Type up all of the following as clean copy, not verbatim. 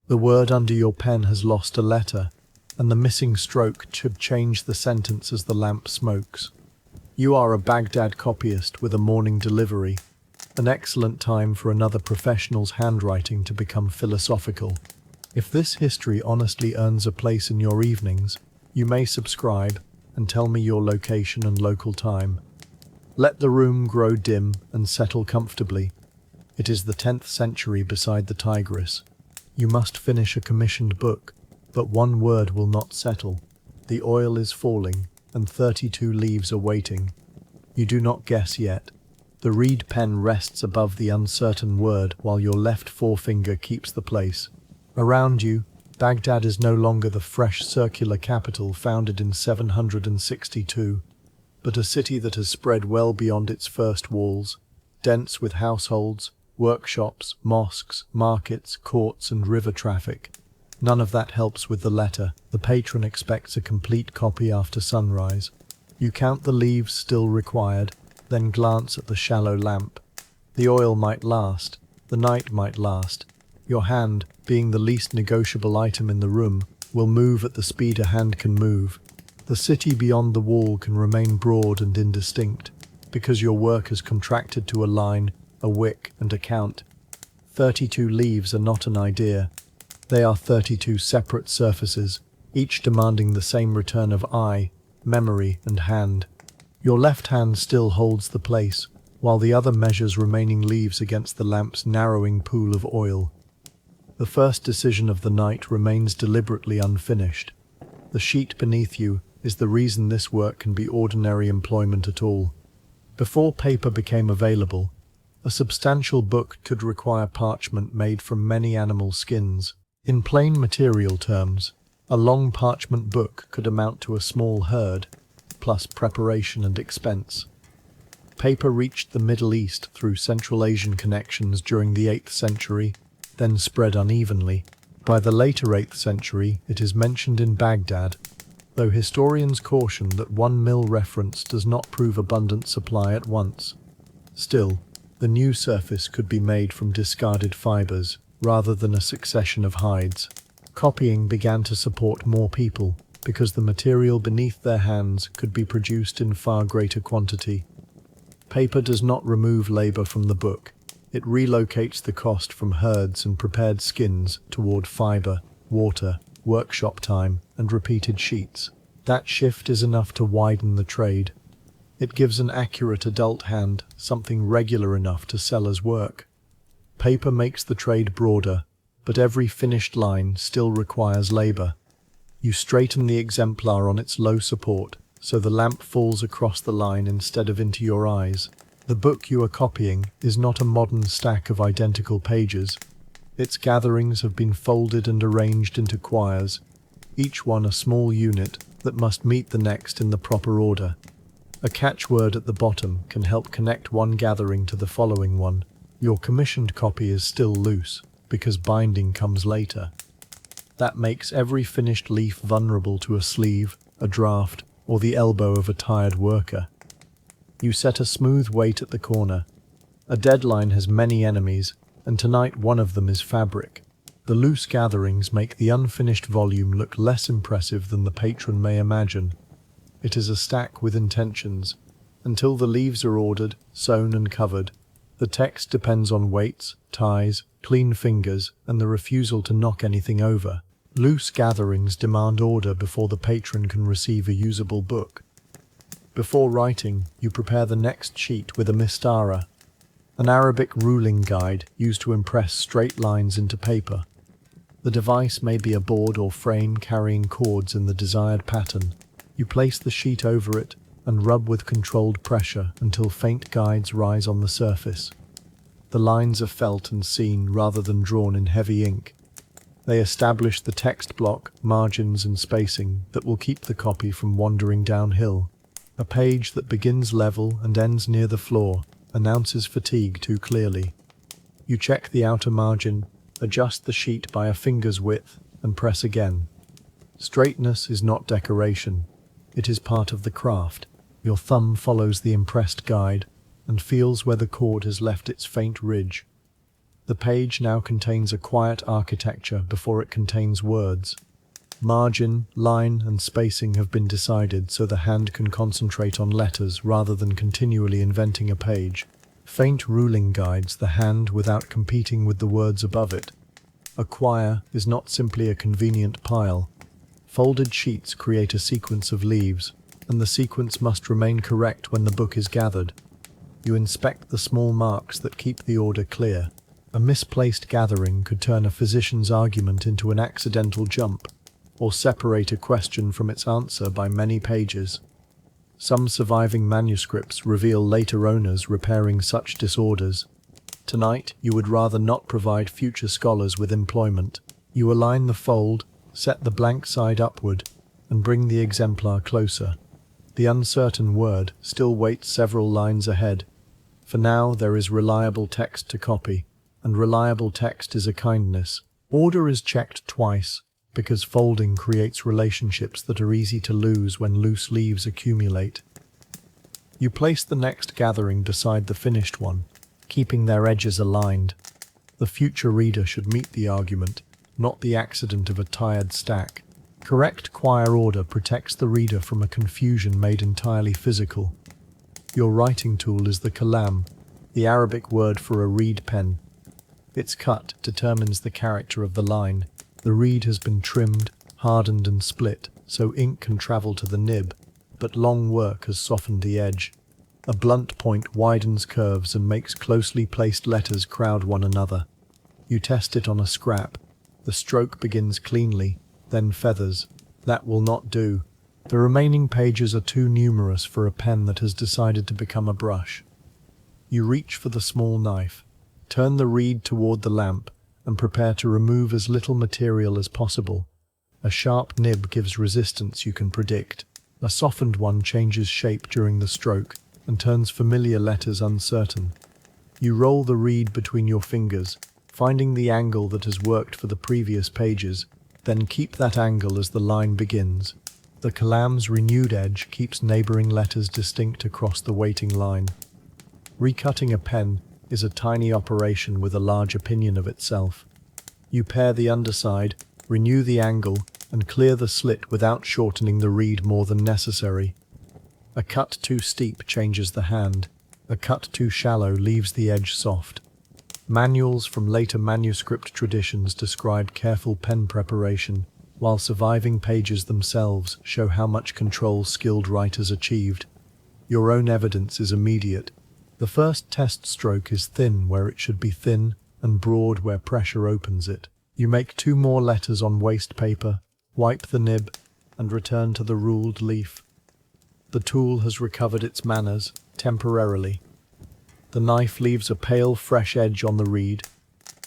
The word under your pen has lost a letter, and the missing stroke should change the sentence as the lamp smokes. You are a Baghdad copyist with a morning delivery, an excellent time for another professional's handwriting to become philosophical. If this history honestly earns a place in your evenings, you may subscribe and tell me your location and local time. Let the room grow dim and settle comfortably. It is the 10th century beside the Tigris. You must finish a commissioned book, but one word will not settle. The oil is falling, and 32 leaves are waiting. You do not guess yet. The reed pen rests above the uncertain word while your left forefinger keeps the place. Around you, Baghdad is no longer the fresh circular capital founded in 762, but a city that has spread well beyond its first walls, dense with households, workshops, mosques, markets, courts, and river traffic. None of that helps with the letter. The patron expects a complete copy after sunrise. You count the leaves still required, then glance at the shallow lamp. The oil might last, the night might last. Your hand, being the least negotiable item in the room, will move at the speed a hand can move. The city beyond the wall can remain broad and indistinct, because your work has contracted to a line, a wick, and a count. 32 leaves are not an idea. They are 32 separate surfaces, each demanding the same return of eye, memory, and hand. Your left hand still holds the place, while the other measures remaining leaves against the lamp's narrowing pool of oil. The first decision of the night remains deliberately unfinished. The sheet beneath you is the reason this work can be ordinary employment at all. Before paper became available, a substantial book could require parchment made from many animal skins. In plain material terms, a long parchment book could amount to a small herd, plus preparation and expense. Paper reached the Middle East through Central Asian connections during the 8th century, then spread unevenly. By the later 8th century, it is mentioned in Baghdad, though historians caution that one mill reference does not prove abundant supply at once. Still, the new surface could be made from discarded fibers, rather than a succession of hides. Copying began to support more people, because the material beneath their hands could be produced in far greater quantity. Paper does not remove labor from the book. It relocates the cost from herds and prepared skins toward fiber, water, workshop time, and repeated sheets. That shift is enough to widen the trade. It gives an accurate adult hand something regular enough to sell as work. Paper makes the trade broader, but every finished line still requires labor. You straighten the exemplar on its low support, so the lamp falls across the line instead of into your eyes. The book you are copying is not a modern stack of identical pages. Its gatherings have been folded and arranged into quires, each one a small unit that must meet the next in the proper order. A catchword at the bottom can help connect one gathering to the following one. Your commissioned copy is still loose, because binding comes later. That makes every finished leaf vulnerable to a sleeve, a draft, or the elbow of a tired worker. You set a smooth weight at the corner. A deadline has many enemies, and tonight one of them is fabric. The loose gatherings make the unfinished volume look less impressive than the patron may imagine. It is a stack with intentions. Until the leaves are ordered, sewn and covered, the text depends on weights, ties, clean fingers, and the refusal to knock anything over. Loose gatherings demand order before the patron can receive a usable book. Before writing, you prepare the next sheet with a mistara, an Arabic ruling guide used to impress straight lines into paper. The device may be a board or frame carrying cords in the desired pattern. You place the sheet over it and rub with controlled pressure until faint guides rise on the surface. The lines are felt and seen rather than drawn in heavy ink. They establish the text block, margins, and spacing that will keep the copy from wandering downhill. A page that begins level and ends near the floor announces fatigue too clearly. You check the outer margin, adjust the sheet by a finger's width, and press again. Straightness is not decoration. It is part of the craft. Your thumb follows the impressed guide and feels where the cord has left its faint ridge. The page now contains a quiet architecture before it contains words. Margin, line, and spacing have been decided so the hand can concentrate on letters rather than continually inventing a page. Faint ruling guides the hand without competing with the words above it. A quire is not simply a convenient pile. Folded sheets create a sequence of leaves, and the sequence must remain correct when the book is gathered. You inspect the small marks that keep the order clear. A misplaced gathering could turn a physician's argument into an accidental jump, or separate a question from its answer by many pages. Some surviving manuscripts reveal later owners repairing such disorders. Tonight, you would rather not provide future scholars with employment. You align the fold, set the blank side upward, and bring the exemplar closer. The uncertain word still waits several lines ahead. For now, there is reliable text to copy, and reliable text is a kindness. Order is checked twice, because folding creates relationships that are easy to lose when loose leaves accumulate. You place the next gathering beside the finished one, keeping their edges aligned. The future reader should meet the argument, not the accident of a tired stack. Correct quire order protects the reader from a confusion made entirely physical. Your writing tool is the kalam, the Arabic word for a reed pen. Its cut determines the character of the line. The reed has been trimmed, hardened and split, so ink can travel to the nib, but long work has softened the edge. A blunt point widens curves and makes closely placed letters crowd one another. You test it on a scrap. The stroke begins cleanly, then feathers. That will not do. The remaining pages are too numerous for a pen that has decided to become a brush. You reach for the small knife, turn the reed toward the lamp, and prepare to remove as little material as possible. A sharp nib gives resistance you can predict. A softened one changes shape during the stroke and turns familiar letters uncertain. You roll the reed between your fingers, finding the angle that has worked for the previous pages, then keep that angle as the line begins. The kalam's renewed edge keeps neighboring letters distinct across the waiting line. Recutting a pen is a tiny operation with a large opinion of itself. You pare the underside, renew the angle, and clear the slit without shortening the reed more than necessary. A cut too steep changes the hand. A cut too shallow leaves the edge soft. Manuals from later manuscript traditions describe careful pen preparation, while surviving pages themselves show how much control skilled writers achieved. Your own evidence is immediate. The first test stroke is thin where it should be thin, and broad where pressure opens it. You make 2 more letters on waste paper, wipe the nib, and return to the ruled leaf. The tool has recovered its manners, temporarily. The knife leaves a pale, fresh edge on the reed.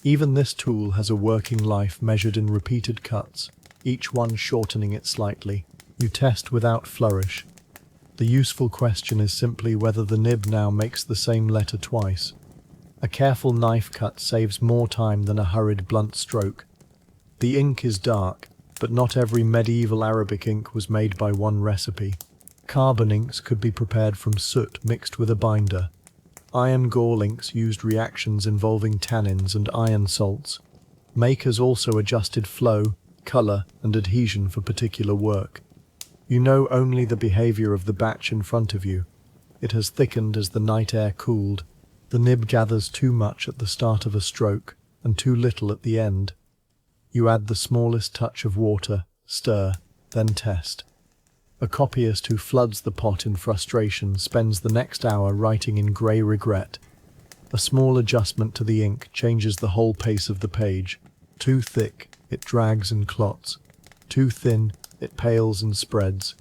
Even this tool has a working life measured in repeated cuts, each one shortening it slightly. You test without flourish. The useful question is simply whether the nib now makes the same letter twice. A careful knife cut saves more time than a hurried blunt stroke. The ink is dark, but not every medieval Arabic ink was made by one recipe. Carbon inks could be prepared from soot mixed with a binder. Iron gall inks used reactions involving tannins and iron salts. Makers also adjusted flow, color, and adhesion for particular work. You know only the behavior of the batch in front of you. It has thickened as the night air cooled. The nib gathers too much at the start of a stroke, and too little at the end. You add the smallest touch of water, stir, then test. A copyist who floods the pot in frustration spends the next hour writing in grey regret. A small adjustment to the ink changes the whole pace of the page. Too thick, it drags and clots. Too thin, it pales and spreads.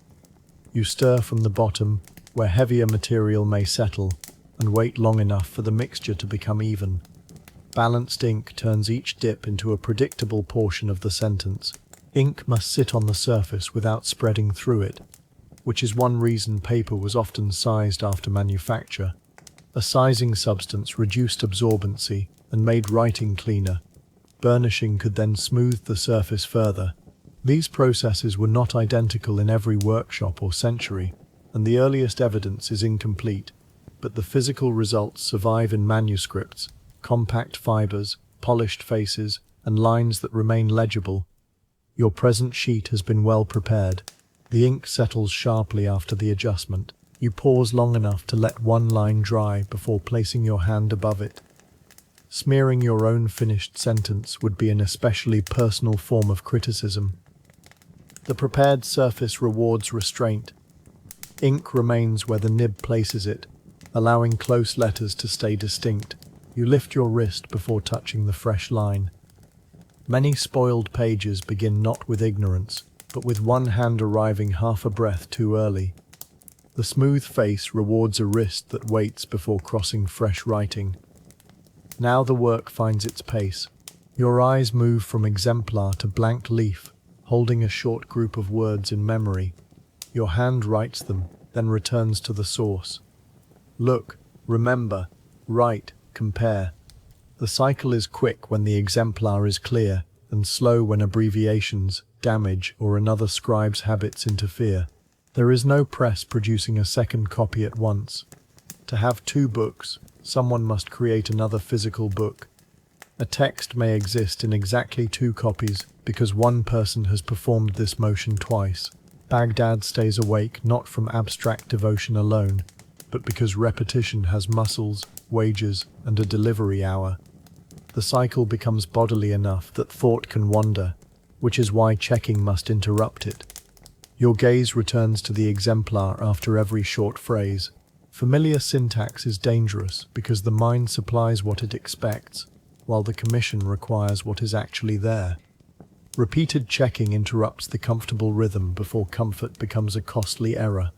You stir from the bottom, where heavier material may settle, and wait long enough for the mixture to become even. Balanced ink turns each dip into a predictable portion of the sentence. Ink must sit on the surface without spreading through it, which is one reason paper was often sized after manufacture. A sizing substance reduced absorbency and made writing cleaner. Burnishing could then smooth the surface further. These processes were not identical in every workshop or century, and the earliest evidence is incomplete, but the physical results survive in manuscripts, compact fibers, polished faces, and lines that remain legible. Your present sheet has been well prepared. The ink settles sharply after the adjustment. You pause long enough to let one line dry before placing your hand above it. Smearing your own finished sentence would be an especially personal form of criticism. The prepared surface rewards restraint. Ink remains where the nib places it, allowing close letters to stay distinct. You lift your wrist before touching the fresh line. Many spoiled pages begin not with ignorance, but with one hand arriving half a breath too early. The smooth face rewards a wrist that waits before crossing fresh writing. Now the work finds its pace. Your eyes move from exemplar to blank leaf, holding a short group of words in memory. Your hand writes them, then returns to the source. Look, remember, write, compare. The cycle is quick when the exemplar is clear, and slow when abbreviations, damage, or another scribe's habits interfere. There is no press producing a second copy at once. To have two books, someone must create another physical book. A text may exist in exactly two copies because one person has performed this motion twice. Baghdad stays awake not from abstract devotion alone, but because repetition has muscles, wages, and a delivery hour. The cycle becomes bodily enough that thought can wander, which is why checking must interrupt it. Your gaze returns to the exemplar after every short phrase. Familiar syntax is dangerous because the mind supplies what it expects, while the commission requires what is actually there. Repeated checking interrupts the comfortable rhythm before comfort becomes a costly error.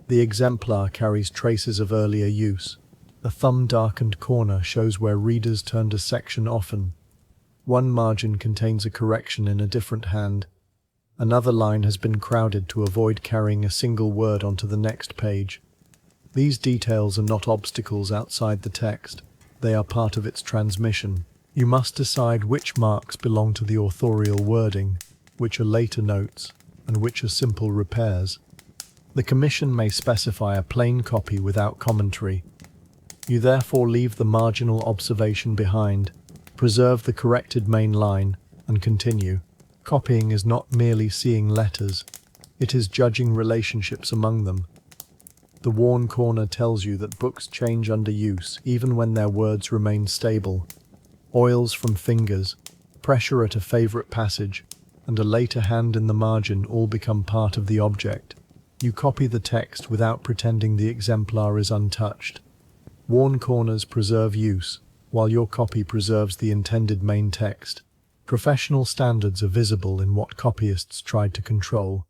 The exemplar carries traces of earlier use. A thumb-darkened corner shows where readers turned a section often. One margin contains a correction in a different hand. Another line has been crowded to avoid carrying a single word onto the next page. These details are not obstacles outside the text. They are part of its transmission. You must decide which marks belong to the authorial wording, which are later notes, and which are simple repairs. The commission may specify a plain copy without commentary. You therefore leave the marginal observation behind, preserve the corrected main line, and continue. Copying is not merely seeing letters, it is judging relationships among them. The worn corner tells you that books change under use even when their words remain stable. Oils from fingers, pressure at a favorite passage, and a later hand in the margin all become part of the object. You copy the text without pretending the exemplar is untouched. Worn corners preserve use, while your copy preserves the intended main text. Professional standards are visible in what copyists tried to control.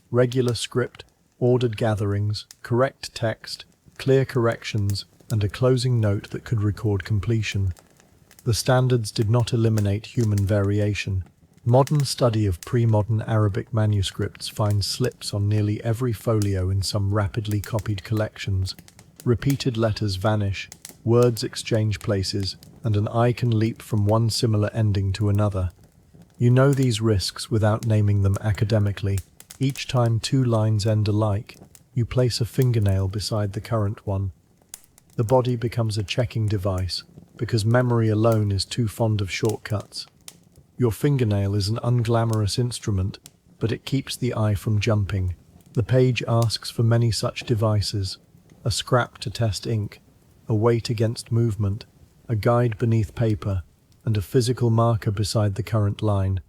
Regular script, ordered gatherings, correct text, clear corrections, and a closing note that could record completion. The standards did not eliminate human variation. Modern study of pre-modern Arabic manuscripts finds slips on nearly every folio in some rapidly copied collections. Repeated letters vanish, words exchange places, and an eye can leap from one similar ending to another. You know these risks without naming them academically. Each time two lines end alike, you place a fingernail beside the current one. The body becomes a checking device, because memory alone is too fond of shortcuts. Your fingernail is an unglamorous instrument, but it keeps the eye from jumping. The page asks for many such devices: a scrap to test ink, a weight against movement, a guide beneath paper, and a physical marker beside the current line.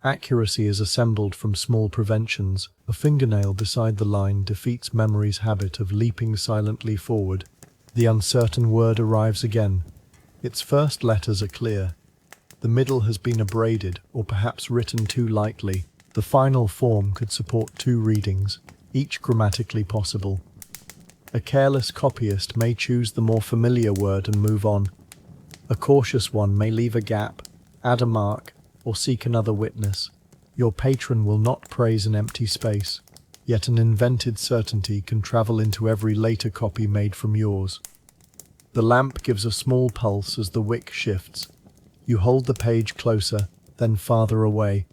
Accuracy is assembled from small preventions. A fingernail beside the line defeats memory's habit of leaping silently forward. The uncertain word arrives again. Its first letters are clear. The middle has been abraded, or perhaps written too lightly. The final form could support two readings, each grammatically possible. A careless copyist may choose the more familiar word and move on. A cautious one may leave a gap, add a mark, or seek another witness. Your patron will not praise an empty space, yet an invented certainty can travel into every later copy made from yours. The lamp gives a small pulse as the wick shifts. You hold the page closer, then farther away.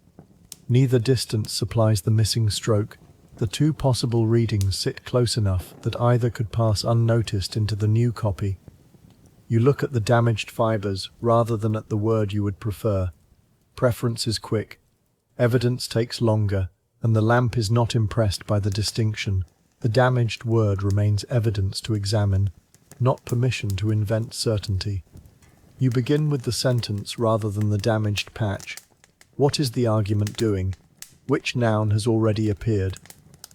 Neither distance supplies the missing stroke. The two possible readings sit close enough that either could pass unnoticed into the new copy. You look at the damaged fibers rather than at the word you would prefer. Preference is quick, evidence takes longer, and the lamp is not impressed by the distinction. The damaged word remains evidence to examine, not permission to invent certainty. You begin with the sentence rather than the damaged patch. What is the argument doing? Which noun has already appeared?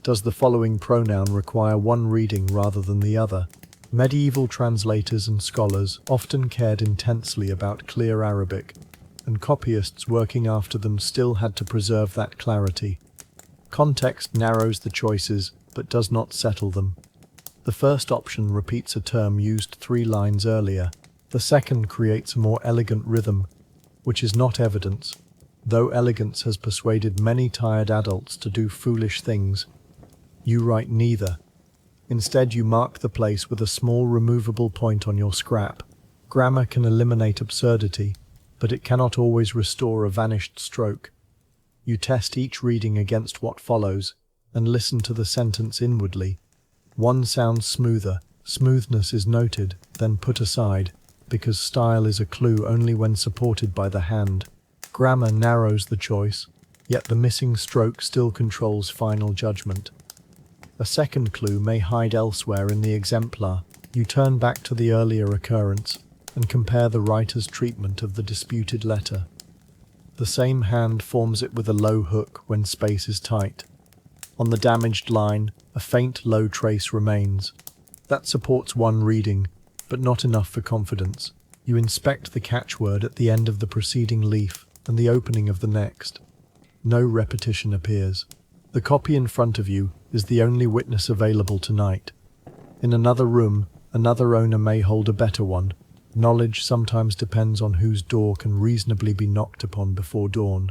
Does the following pronoun require one reading rather than the other? Medieval translators and scholars often cared intensely about clear Arabic, and copyists working after them still had to preserve that clarity. Context narrows the choices, but does not settle them. The first option repeats a term used 3 lines earlier. The second creates a more elegant rhythm, which is not evidence, though elegance has persuaded many tired adults to do foolish things. You write neither. Instead, you mark the place with a small removable point on your scrap. Grammar can eliminate absurdity, but it cannot always restore a vanished stroke. You test each reading against what follows, and listen to the sentence inwardly. One sounds smoother, smoothness is noted, then put aside, because style is a clue only when supported by the hand. Grammar narrows the choice, yet the missing stroke still controls final judgment. A second clue may hide elsewhere in the exemplar. You turn back to the earlier occurrence and compare the writer's treatment of the disputed letter. The same hand forms it with a low hook when space is tight. On the damaged line, a faint low trace remains. That supports one reading, but not enough for confidence. You inspect the catchword at the end of the preceding leaf and the opening of the next. No repetition appears. The copy in front of you is the only witness available tonight. In another room, another owner may hold a better one. Knowledge sometimes depends on whose door can reasonably be knocked upon before dawn.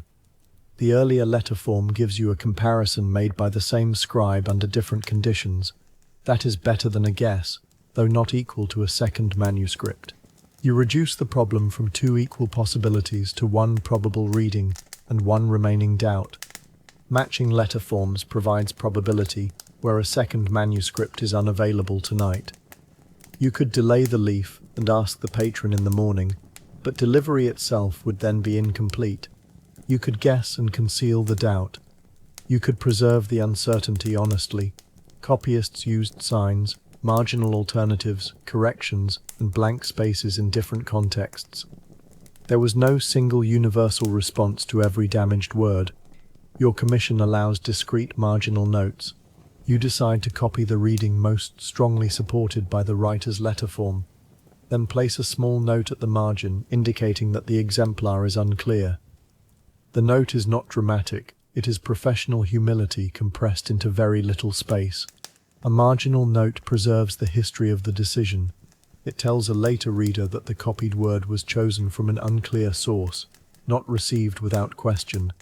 The earlier letter form gives you a comparison made by the same scribe under different conditions. That is better than a guess, though not equal to a second manuscript. You reduce the problem from 2 equal possibilities to 1 probable reading and 1 remaining doubt. Matching letter forms provides probability, where a second manuscript is unavailable tonight. You could delay the leaf and ask the patron in the morning, but delivery itself would then be incomplete. You could guess and conceal the doubt. You could preserve the uncertainty honestly. Copyists used signs, marginal alternatives, corrections, and blank spaces in different contexts. There was no single universal response to every damaged word. Your commission allows discrete marginal notes. You decide to copy the reading most strongly supported by the writer's letter form. Then place a small note at the margin indicating that the exemplar is unclear. The note is not dramatic, it is professional humility compressed into very little space. A marginal note preserves the history of the decision. It tells a later reader that the copied word was chosen from an unclear source, not received without question.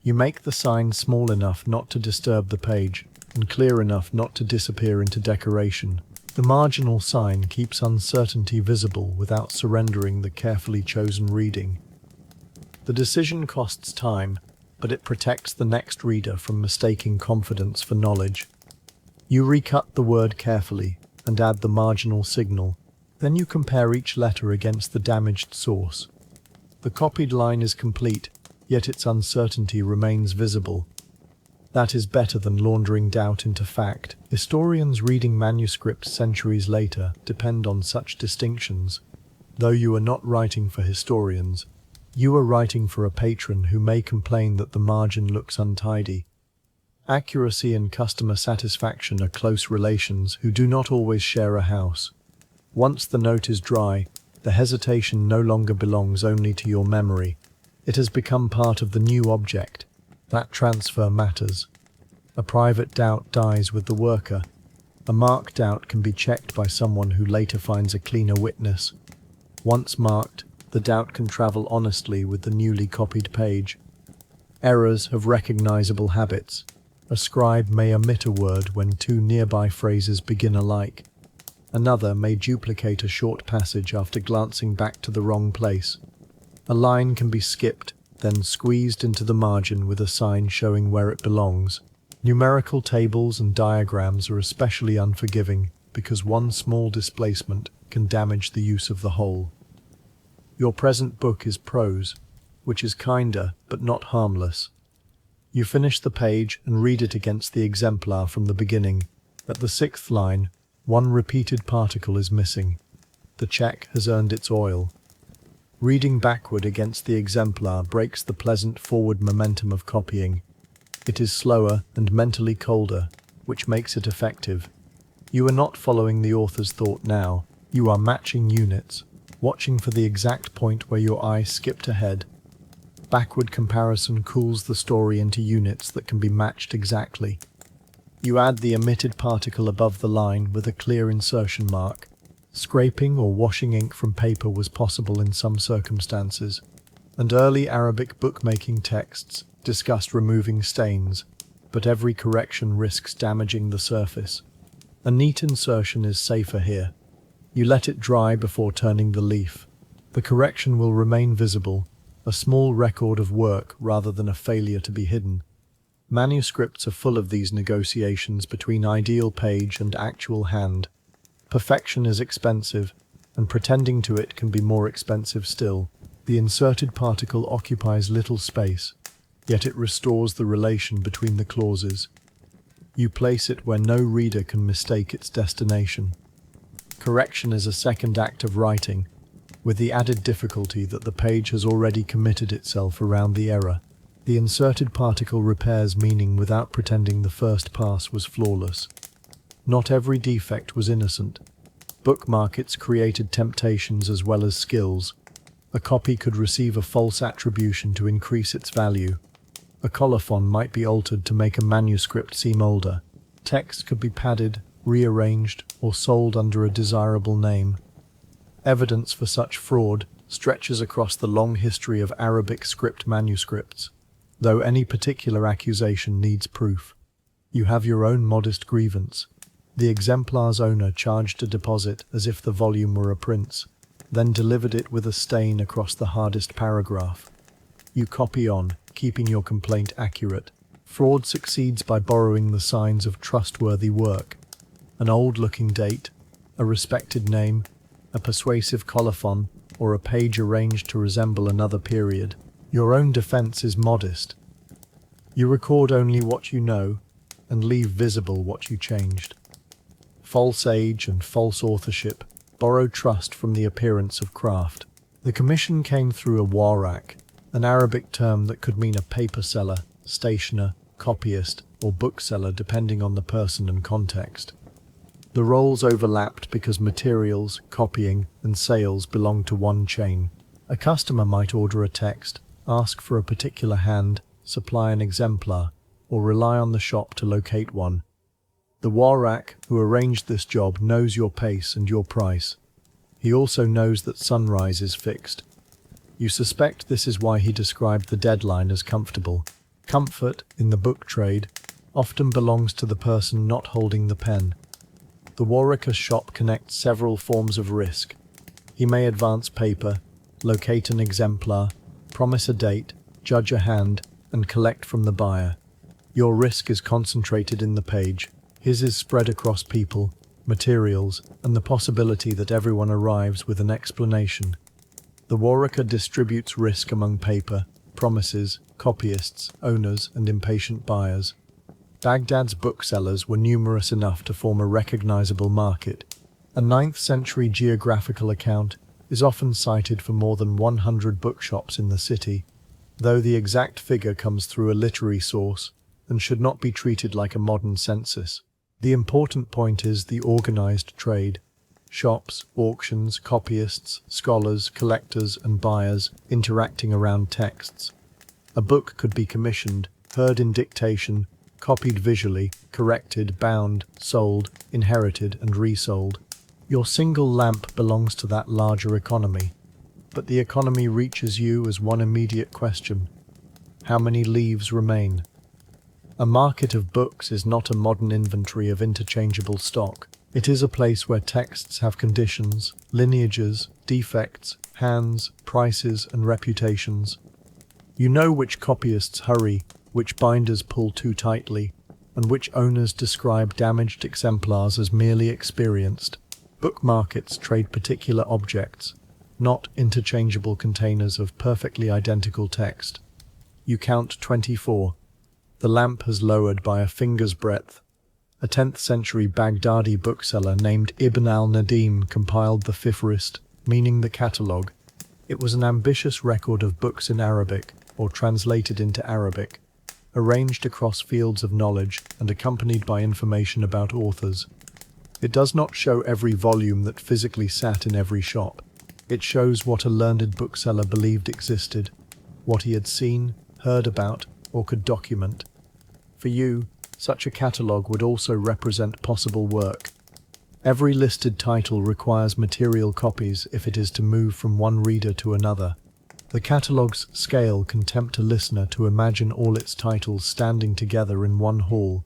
You make the sign small enough not to disturb the page, and clear enough not to disappear into decoration. The marginal sign keeps uncertainty visible without surrendering the carefully chosen reading. The decision costs time, but it protects the next reader from mistaking confidence for knowledge. You recut the word carefully and add the marginal signal. Then you compare each letter against the damaged source. The copied line is complete, yet its uncertainty remains visible. That is better than laundering doubt into fact. Historians reading manuscripts centuries later depend on such distinctions. Though you are not writing for historians, you are writing for a patron who may complain that the margin looks untidy. Accuracy and customer satisfaction are close relations who do not always share a house. Once the note is dry, the hesitation no longer belongs only to your memory. It has become part of the new object. That transfer matters. A private doubt dies with the worker. A marked doubt can be checked by someone who later finds a cleaner witness. Once marked, the doubt can travel honestly with the newly copied page. Errors have recognizable habits. A scribe may omit a word when 2 nearby phrases begin alike. Another may duplicate a short passage after glancing back to the wrong place. A line can be skipped, then squeezed into the margin with a sign showing where it belongs. Numerical tables and diagrams are especially unforgiving because one small displacement, can damage the use of the whole. Your present book is prose, which is kinder but not harmless. You finish the page and read it against the exemplar from the beginning. At the sixth line, one repeated particle is missing. The check has earned its oil. Reading backward against the exemplar breaks the pleasant forward momentum of copying. It is slower and mentally colder, which makes it effective. You are not following the author's thought now. You are matching units, watching for the exact point where your eye skipped ahead. Backward comparison cools the story into units that can be matched exactly. You add the omitted particle above the line with a clear insertion mark. Scraping or washing ink from paper was possible in some circumstances, and early Arabic bookmaking texts discussed removing stains, but every correction risks damaging the surface. A neat insertion is safer here. You let it dry before turning the leaf. The correction will remain visible, a small record of work rather than a failure to be hidden. Manuscripts are full of these negotiations between ideal page and actual hand. Perfection is expensive, and pretending to it can be more expensive still. The inserted particle occupies little space, yet it restores the relation between the clauses. You place it where no reader can mistake its destination. Correction is a second act of writing, with the added difficulty that the page has already committed itself around the error. The inserted particle repairs meaning without pretending the first pass was flawless. Not every defect was innocent. Book markets created temptations as well as skills. A copy could receive a false attribution to increase its value. A colophon might be altered to make a manuscript seem older. Text could be padded, rearranged, or sold under a desirable name. Evidence for such fraud stretches across the long history of Arabic script manuscripts, though any particular accusation needs proof. You have your own modest grievance. The exemplar's owner charged a deposit as if the volume were a prince, then delivered it with a stain across the hardest paragraph. You copy on, keeping your complaint accurate. Fraud succeeds by borrowing the signs of trustworthy work. An old-looking date, a respected name, a persuasive colophon, or a page arranged to resemble another period. Your own defense is modest. You record only what you know, and leave visible what you changed. False age and false authorship borrow trust from the appearance of craft. The commission came through a warak, an Arabic term that could mean a paper seller, stationer, copyist, or bookseller depending on the person and context. The roles overlapped because materials, copying, and sales belonged to one chain. A customer might order a text, ask for a particular hand, supply an exemplar, or rely on the shop to locate one. The warak who arranged this job knows your pace and your price. He also knows that sunrise is fixed. You suspect this is why he described the deadline as comfortable. Comfort, in the book trade, often belongs to the person not holding the pen. The waraker's shop connects several forms of risk. He may advance paper, locate an exemplar, promise a date, judge a hand, and collect from the buyer. Your risk is concentrated in the page. His is spread across people, materials, and the possibility that everyone arrives with an explanation. The waraker distributes risk among paper, promises, copyists, owners, and impatient buyers. Baghdad's booksellers were numerous enough to form a recognizable market. A 9th century geographical account is often cited for more than 100 bookshops in the city, though the exact figure comes through a literary source and should not be treated like a modern census. The important point is the organized trade. Shops, auctions, copyists, scholars, collectors, and buyers interacting around texts. A book could be commissioned, heard in dictation, copied visually, corrected, bound, sold, inherited, and resold. Your single lamp belongs to that larger economy, but the economy reaches you as one immediate question. How many leaves remain? A market of books is not a modern inventory of interchangeable stock. It is a place where texts have conditions, lineages, defects, hands, prices, and reputations. You know which copyists hurry, which binders pull too tightly, and which owners describe damaged exemplars as merely experienced. Book markets trade particular objects, not interchangeable containers of perfectly identical text. You count 24. The lamp has lowered by a finger's breadth. A 10th century Baghdadi bookseller named Ibn al-Nadim compiled the Fihrist, meaning the catalogue. It was an ambitious record of books in Arabic, or translated into Arabic, arranged across fields of knowledge and accompanied by information about authors. It does not show every volume that physically sat in every shop. It shows what a learned bookseller believed existed, what he had seen, heard about, or could document. For you, such a catalogue would also represent possible work. Every listed title requires material copies if it is to move from one reader to another. The catalogue's scale can tempt a listener to imagine all its titles standing together in one hall.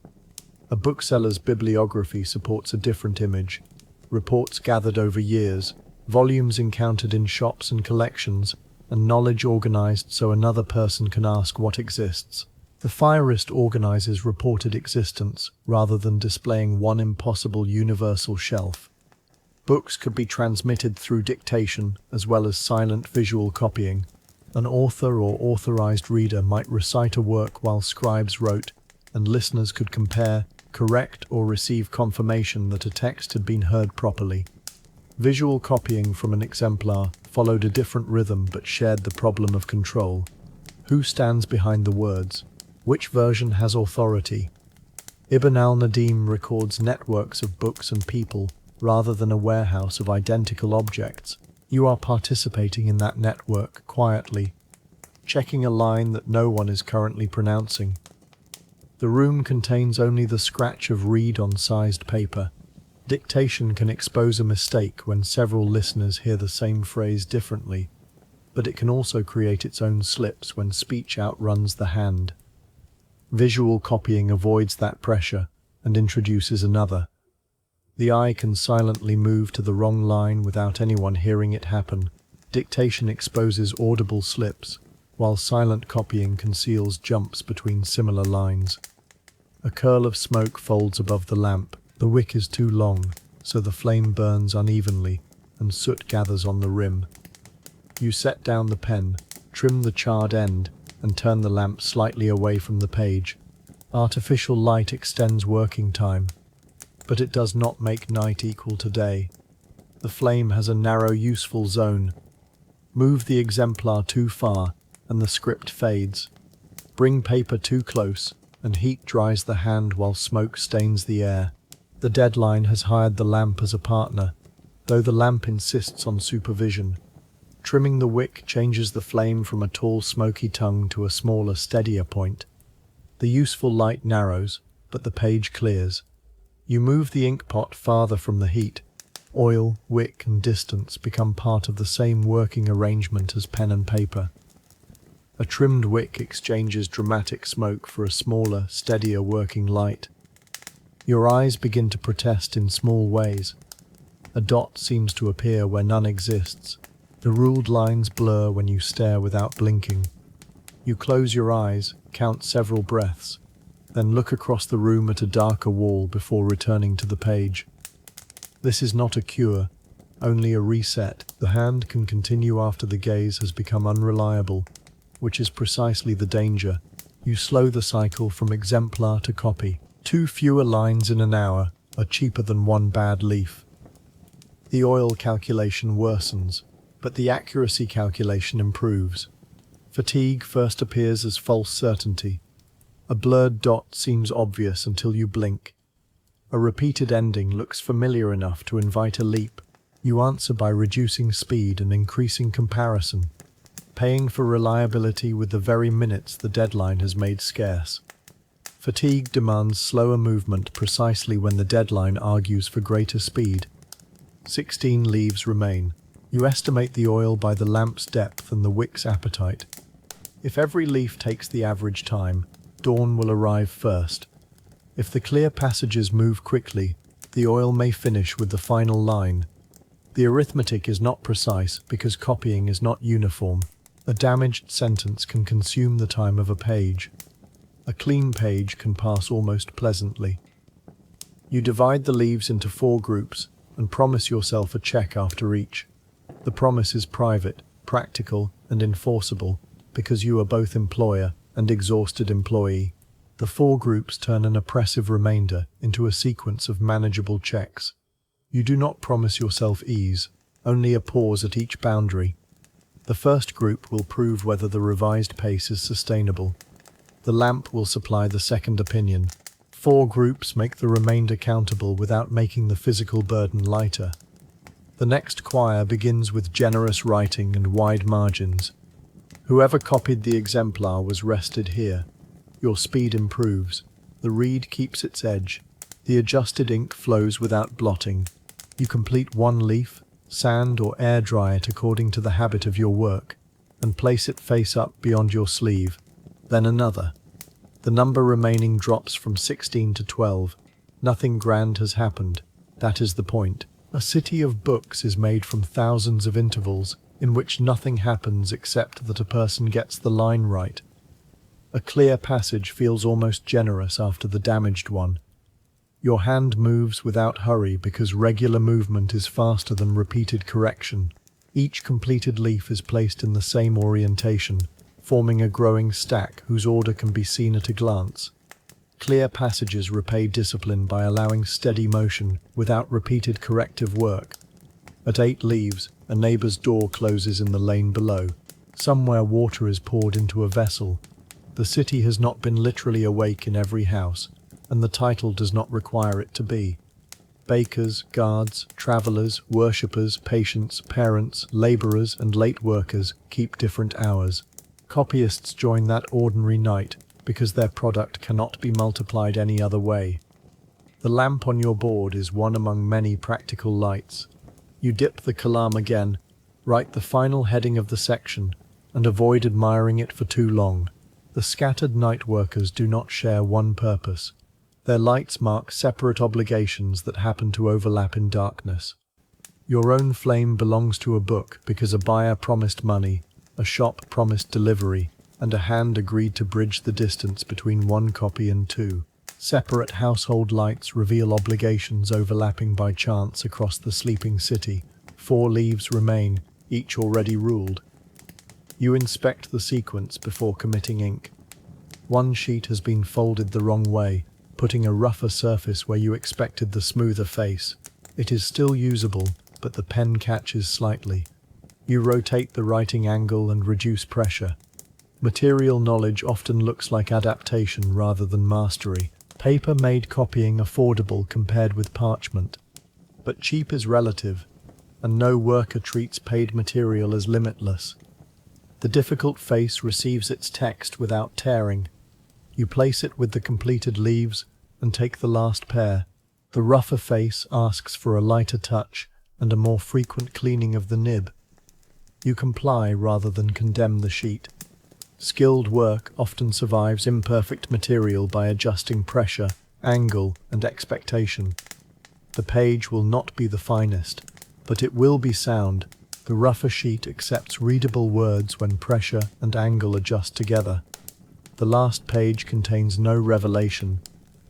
A bookseller's bibliography supports a different image. Reports gathered over years, volumes encountered in shops and collections, and knowledge organized so another person can ask what exists. The Fihrist organizes reported existence rather than displaying one impossible universal shelf. Books could be transmitted through dictation as well as silent visual copying. An author or authorized reader might recite a work while scribes wrote, and listeners could compare, correct, or receive confirmation that a text had been heard properly. Visual copying from an exemplar followed a different rhythm but shared the problem of control. Who stands behind the words? Which version has authority? Ibn al-Nadim records networks of books and people rather than a warehouse of identical objects. You are participating in that network quietly, checking a line that no one is currently pronouncing. The room contains only the scratch of reed on sized paper. Dictation can expose a mistake when several listeners hear the same phrase differently, but it can also create its own slips when speech outruns the hand. Visual copying avoids that pressure and introduces another. The eye can silently move to the wrong line without anyone hearing it happen. Dictation exposes audible slips, while silent copying conceals jumps between similar lines. A curl of smoke folds above the lamp. The wick is too long, so the flame burns unevenly, and soot gathers on the rim. You set down the pen, trim the charred end, and turn the lamp slightly away from the page. Artificial light extends working time, but it does not make night equal to day. The flame has a narrow, useful zone. Move the exemplar too far, and the script fades. Bring paper too close, and heat dries the hand while smoke stains the air. The deadline has hired the lamp as a partner, though the lamp insists on supervision. Trimming the wick changes the flame from a tall, smoky tongue to a smaller, steadier point. The useful light narrows, but the page clears. You move the ink pot farther from the heat. Oil, wick, and distance become part of the same working arrangement as pen and paper. A trimmed wick exchanges dramatic smoke for a smaller, steadier working light. Your eyes begin to protest in small ways. A dot seems to appear where none exists. The ruled lines blur when you stare without blinking. You close your eyes, count several breaths, then look across the room at a darker wall before returning to the page. This is not a cure, only a reset. The hand can continue after the gaze has become unreliable, which is precisely the danger. You slow the cycle from exemplar to copy. 2 fewer lines in an hour are cheaper than 1 bad leaf. The oil calculation worsens, but the accuracy calculation improves. Fatigue first appears as false certainty. A blurred dot seems obvious until you blink. A repeated ending looks familiar enough to invite a leap. You answer by reducing speed and increasing comparison, paying for reliability with the very minutes the deadline has made scarce. Fatigue demands slower movement precisely when the deadline argues for greater speed. 16 leaves remain. You estimate the oil by the lamp's depth and the wick's appetite. If every leaf takes the average time, dawn will arrive first. If the clear passages move quickly, the oil may finish with the final line. The arithmetic is not precise because copying is not uniform. A damaged sentence can consume the time of a page. A clean page can pass almost pleasantly. You divide the leaves into 4 groups, and promise yourself a check after each. The promise is private, practical, and enforceable because you are both employer and exhausted employee. The 4 groups turn an oppressive remainder into a sequence of manageable checks. You do not promise yourself ease, only a pause at each boundary. The first group will prove whether the revised pace is sustainable. The lamp will supply the second opinion. 4 groups make the remainder countable without making the physical burden lighter. The next choir begins with generous writing and wide margins. Whoever copied the exemplar was rested here. Your speed improves. The reed keeps its edge. The adjusted ink flows without blotting. You complete 1 leaf, sand or air dry it according to the habit of your work, and place it face up beyond your sleeve. Then another. The number remaining drops from 16 to 12. Nothing grand has happened. That is the point. A city of books is made from thousands of intervals in which nothing happens except that a person gets the line right. A clear passage feels almost generous after the damaged one. Your hand moves without hurry because regular movement is faster than repeated correction. Each completed leaf is placed in the same orientation, forming a growing stack whose order can be seen at a glance. Clear passages repay discipline by allowing steady motion without repeated corrective work. At 8 leaves, a neighbour's door closes in the lane below. Somewhere water is poured into a vessel. The city has not been literally awake in every house, and the title does not require it to be. Bakers, guards, travellers, worshippers, patients, parents, labourers, and late workers keep different hours. Copyists join that ordinary night because their product cannot be multiplied any other way. The lamp on your board is one among many practical lights. You dip the kalam again, write the final heading of the section, and avoid admiring it for too long. The scattered night workers do not share one purpose. Their lights mark separate obligations that happen to overlap in darkness. Your own flame belongs to a book because a buyer promised money, a shop promised delivery, and a hand agreed to bridge the distance between 1 copy and 2. Separate household lights reveal obligations overlapping by chance across the sleeping city. 4 leaves remain, each already ruled. You inspect the sequence before committing ink. 1 sheet has been folded the wrong way, putting a rougher surface where you expected the smoother face. It is still usable, but the pen catches slightly. You rotate the writing angle and reduce pressure. Material knowledge often looks like adaptation rather than mastery. Paper made copying affordable compared with parchment. But cheap is relative, and no worker treats paid material as limitless. The difficult face receives its text without tearing. You place it with the completed leaves and take the last pair. The rougher face asks for a lighter touch and a more frequent cleaning of the nib. You comply rather than condemn the sheet. Skilled work often survives imperfect material by adjusting pressure, angle, and expectation. The page will not be the finest, but it will be sound. The rougher sheet accepts readable words when pressure and angle adjust together. The last page contains no revelation,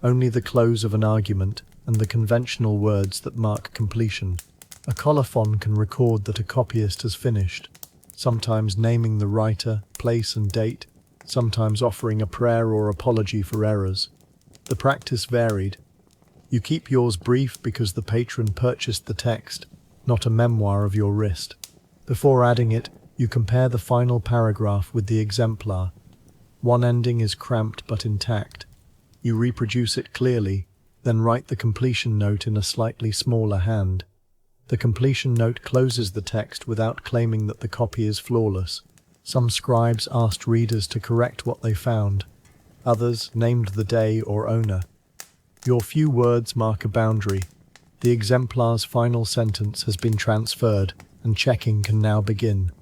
only the close of an argument and the conventional words that mark completion. A colophon can record that a copyist has finished, sometimes naming the writer, place and date, sometimes offering a prayer or apology for errors. The practice varied. You keep yours brief because the patron purchased the text, not a memoir of your wrist. Before adding it, you compare the final paragraph with the exemplar. 1 ending is cramped but intact. You reproduce it clearly, then write the completion note in a slightly smaller hand. The completion note closes the text without claiming that the copy is flawless. Some scribes asked readers to correct what they found. Others named the day or owner. Your few words mark a boundary. The exemplar's final sentence has been transferred, and checking can now begin.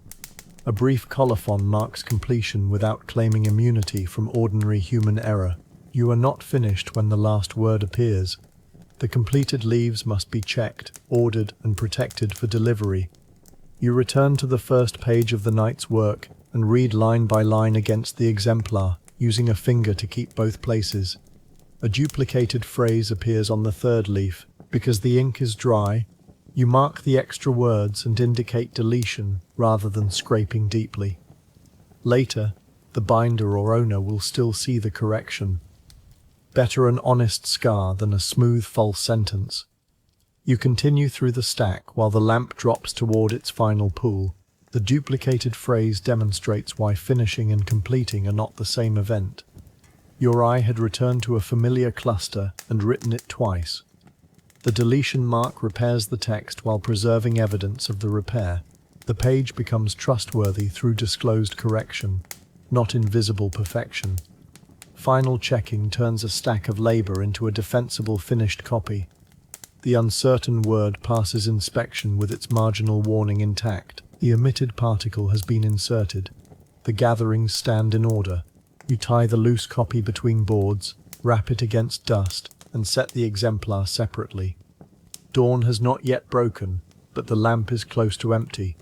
A brief colophon marks completion without claiming immunity from ordinary human error. You are not finished when the last word appears. The completed leaves must be checked, ordered, and protected for delivery. You return to the first page of the night's work and read line by line against the exemplar, using a finger to keep both places. A duplicated phrase appears on the 3rd leaf. Because the ink is dry, You mark the extra words and indicate deletion rather than scraping deeply. Later, the binder or owner will still see the correction. Better an honest scar than a smooth false sentence. You continue through the stack while the lamp drops toward its final pool. The duplicated phrase demonstrates why finishing and completing are not the same event. Your eye had returned to a familiar cluster and written it twice. The deletion mark repairs the text while preserving evidence of the repair. The page becomes trustworthy through disclosed correction, not invisible perfection. Final checking turns a stack of labor into a defensible finished copy. The uncertain word passes inspection with its marginal warning intact. The omitted particle has been inserted. The gatherings stand in order. You tie the loose copy between boards, wrap it against dust, and set the exemplar separately. Dawn has not yet broken, but the lamp is close to empty.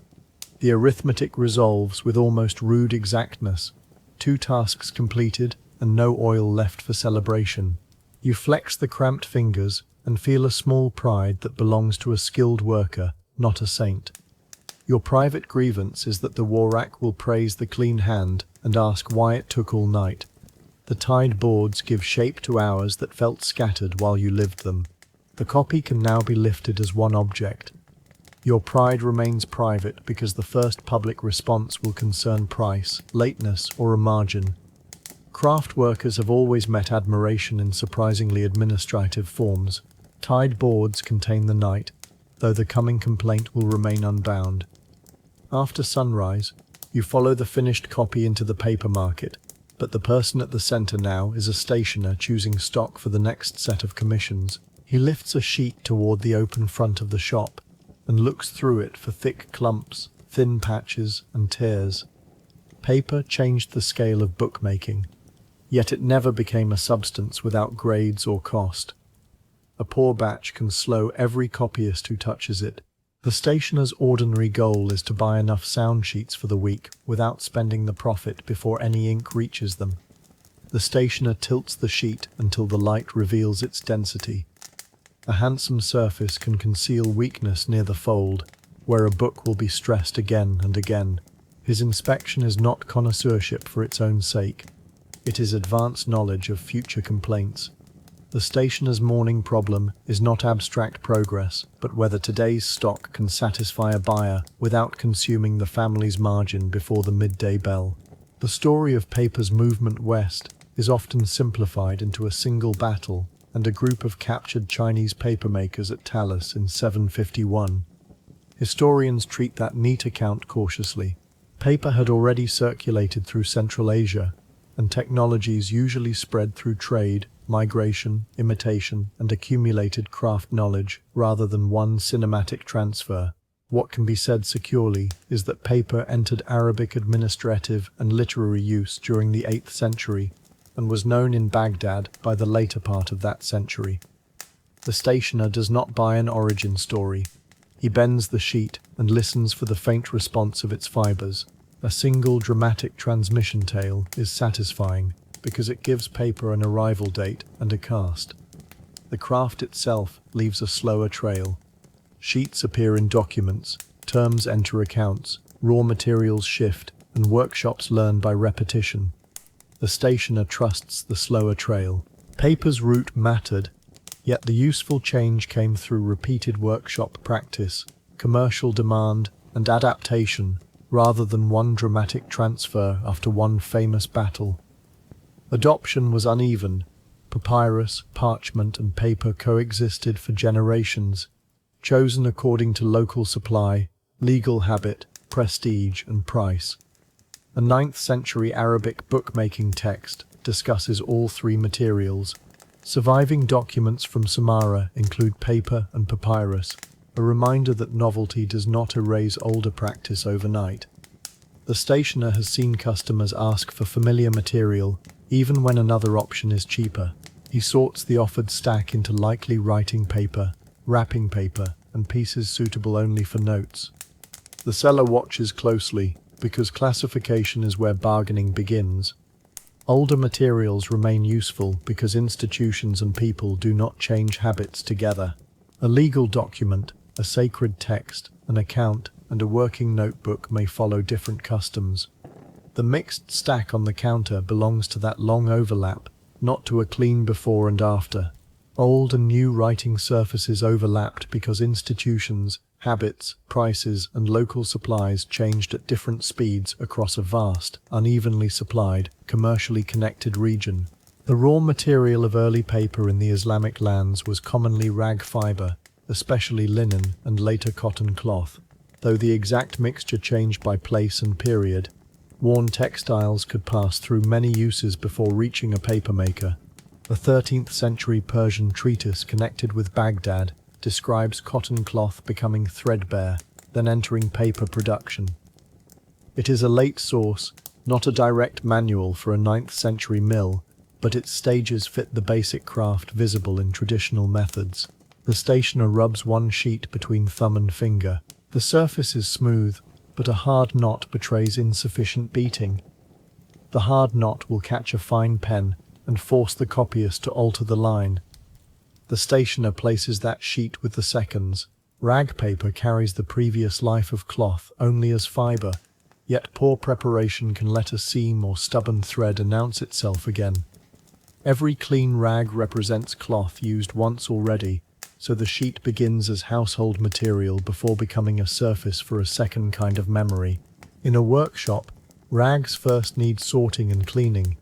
The arithmetic resolves with almost rude exactness. 2 tasks completed, and no oil left for celebration. You flex the cramped fingers and feel a small pride that belongs to a skilled worker, not a saint. Your private grievance is that the Warak will praise the clean hand and ask why it took all night. The tied boards give shape to hours that felt scattered while you lived them. The copy can now be lifted as one object. Your pride remains private because the first public response will concern price, lateness, or a margin. Craft workers have always met admiration in surprisingly administrative forms. Tied boards contain the night, though the coming complaint will remain unbound. After sunrise, you follow the finished copy into the paper market, but the person at the center now is a stationer choosing stock for the next set of commissions. He lifts a sheet toward the open front of the shop and looks through it for thick clumps, thin patches, and tears. Paper changed the scale of bookmaking, yet it never became a substance without grades or cost. A poor batch can slow every copyist who touches it. The stationer's ordinary goal is to buy enough sound sheets for the week without spending the profit before any ink reaches them. The stationer tilts the sheet until the light reveals its density. A handsome surface can conceal weakness near the fold, where a book will be stressed again and again. His inspection is not connoisseurship for its own sake. It is advanced knowledge of future complaints. The stationer's morning problem is not abstract progress, but whether today's stock can satisfy a buyer without consuming the family's margin before the midday bell. The story of paper's movement west is often simplified into a single battle and a group of captured Chinese papermakers at Talas in 751. Historians treat that neat account cautiously. Paper had already circulated through Central Asia, and technologies usually spread through trade, migration, imitation, and accumulated craft knowledge rather than one cinematic transfer. What can be said securely is that paper entered Arabic administrative and literary use during the 8th century and was known in Baghdad by the later part of that century. The stationer does not buy an origin story. He bends the sheet and listens for the faint response of its fibers. A single dramatic transmission tale is satisfying because it gives paper an arrival date and a cast. The craft itself leaves a slower trail. Sheets appear in documents, terms enter accounts, raw materials shift, and workshops learn by repetition. The stationer trusts the slower trail. Paper's route mattered, yet the useful change came through repeated workshop practice, commercial demand, and adaptation, rather than one dramatic transfer after one famous battle. Adoption was uneven. Papyrus, parchment, and paper coexisted for generations, chosen according to local supply, legal habit, prestige, and price. A 9th century Arabic bookmaking text discusses all 3 materials. Surviving documents from Samarra include paper and papyrus, a reminder that novelty does not erase older practice overnight. The stationer has seen customers ask for familiar material, even when another option is cheaper. He sorts the offered stack into likely writing paper, wrapping paper, and pieces suitable only for notes. The seller watches closely, because classification is where bargaining begins. Older materials remain useful because institutions and people do not change habits together. A legal document, a sacred text, an account, and a working notebook may follow different customs. The mixed stack on the counter belongs to that long overlap, not to a clean before and after. Old and new writing surfaces overlapped because institutions, habits, prices, and local supplies changed at different speeds across a vast, unevenly supplied, commercially connected region. The raw material of early paper in the Islamic lands was commonly rag fiber, especially linen and later cotton cloth. Though the exact mixture changed by place and period, worn textiles could pass through many uses before reaching a papermaker. A 13th century Persian treatise connected with Baghdad describes cotton cloth becoming threadbare, then entering paper production. It is a late source, not a direct manual for a 9th century mill, but its stages fit the basic craft visible in traditional methods. The stationer rubs one sheet between thumb and finger. The surface is smooth, but a hard knot betrays insufficient beating. The hard knot will catch a fine pen and force the copyist to alter the line. The stationer places that sheet with the seconds. Rag paper carries the previous life of cloth only as fiber, yet poor preparation can let a seam or stubborn thread announce itself again. Every clean rag represents cloth used once already, so the sheet begins as household material before becoming a surface for a second kind of memory. In a workshop, rags first need sorting and cleaning.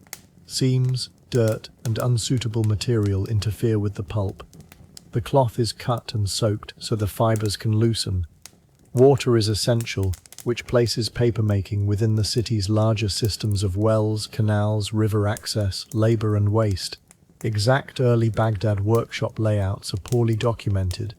Seams, dirt, and unsuitable material interfere with the pulp. The cloth is cut and soaked so the fibers can loosen. Water is essential, which places papermaking within the city's larger systems of wells, canals, river access, labor, and waste. Exact early Baghdad workshop layouts are poorly documented,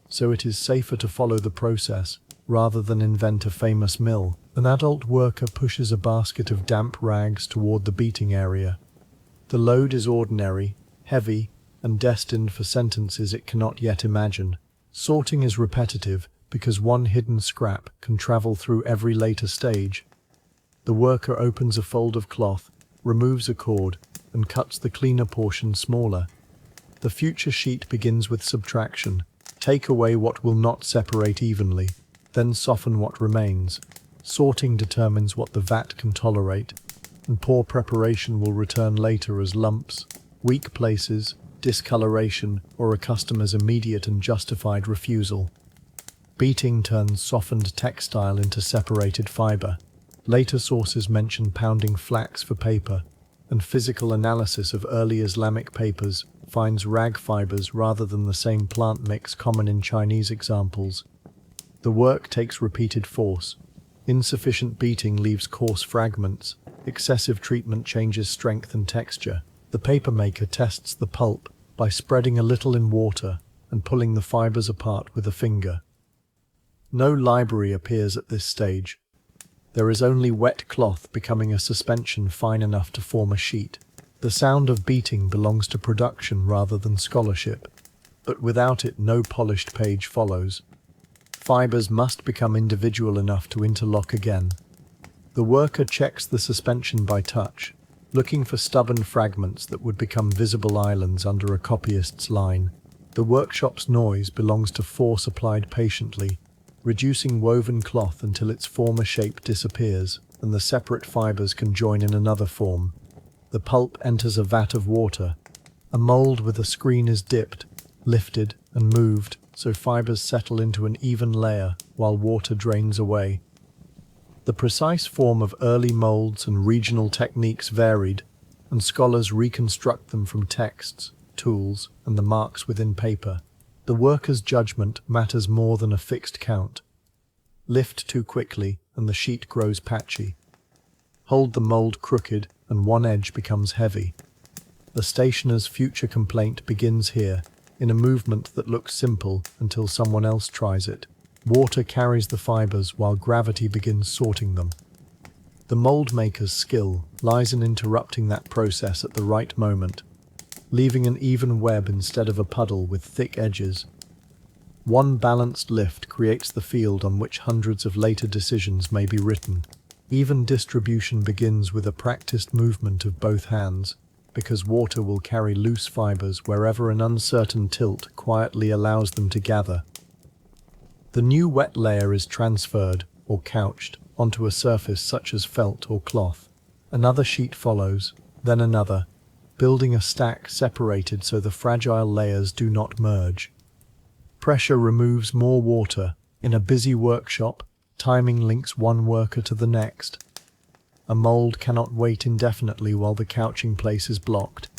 so it is safer to follow the process rather than invent a famous mill. An adult worker pushes a basket of damp rags toward the beating area. The load is ordinary, heavy, and destined for sentences it cannot yet imagine. Sorting is repetitive because one hidden scrap can travel through every later stage. The worker opens a fold of cloth, removes a cord, and cuts the cleaner portion smaller. The future sheet begins with subtraction. Take away what will not separate evenly, then soften what remains. Sorting determines what the vat can tolerate, and poor preparation will return later as lumps, weak places, discoloration, or a customer's immediate and justified refusal. Beating turns softened textile into separated fiber. Later sources mention pounding flax for paper, and physical analysis of early Islamic papers finds rag fibers rather than the same plant mix common in Chinese examples. The work takes repeated force. Insufficient beating leaves coarse fragments. Excessive treatment changes strength and texture. The papermaker tests the pulp by spreading a little in water and pulling the fibers apart with a finger. No library appears at this stage. There is only wet cloth becoming a suspension fine enough to form a sheet. The sound of beating belongs to production rather than scholarship, but without it no polished page follows. Fibers must become individual enough to interlock again. The worker checks the suspension by touch, looking for stubborn fragments that would become visible islands under a copyist's line. The workshop's noise belongs to force applied patiently, reducing woven cloth until its former shape disappears and the separate fibers can join in another form. The pulp enters a vat of water. A mold with a screen is dipped, lifted, and moved so fibers settle into an even layer while water drains away. The precise form of early molds and regional techniques varied, and scholars reconstruct them from texts, tools, and the marks within paper. The worker's judgment matters more than a fixed count. Lift too quickly and the sheet grows patchy. Hold the mold crooked and one edge becomes heavy. The stationer's future complaint begins here, in a movement that looks simple until someone else tries it. Water carries the fibers while gravity begins sorting them. The mold maker's skill lies in interrupting that process at the right moment, leaving an even web instead of a puddle with thick edges. One balanced lift creates the field on which hundreds of later decisions may be written. Even distribution begins with a practiced movement of both hands, because water will carry loose fibers wherever an uncertain tilt quietly allows them to gather. The new wet layer is transferred, or couched, onto a surface such as felt or cloth. Another sheet follows, then another, building a stack separated so the fragile layers do not merge. Pressure removes more water. In a busy workshop, timing links one worker to the next. A mold cannot wait indefinitely while the couching place is blocked.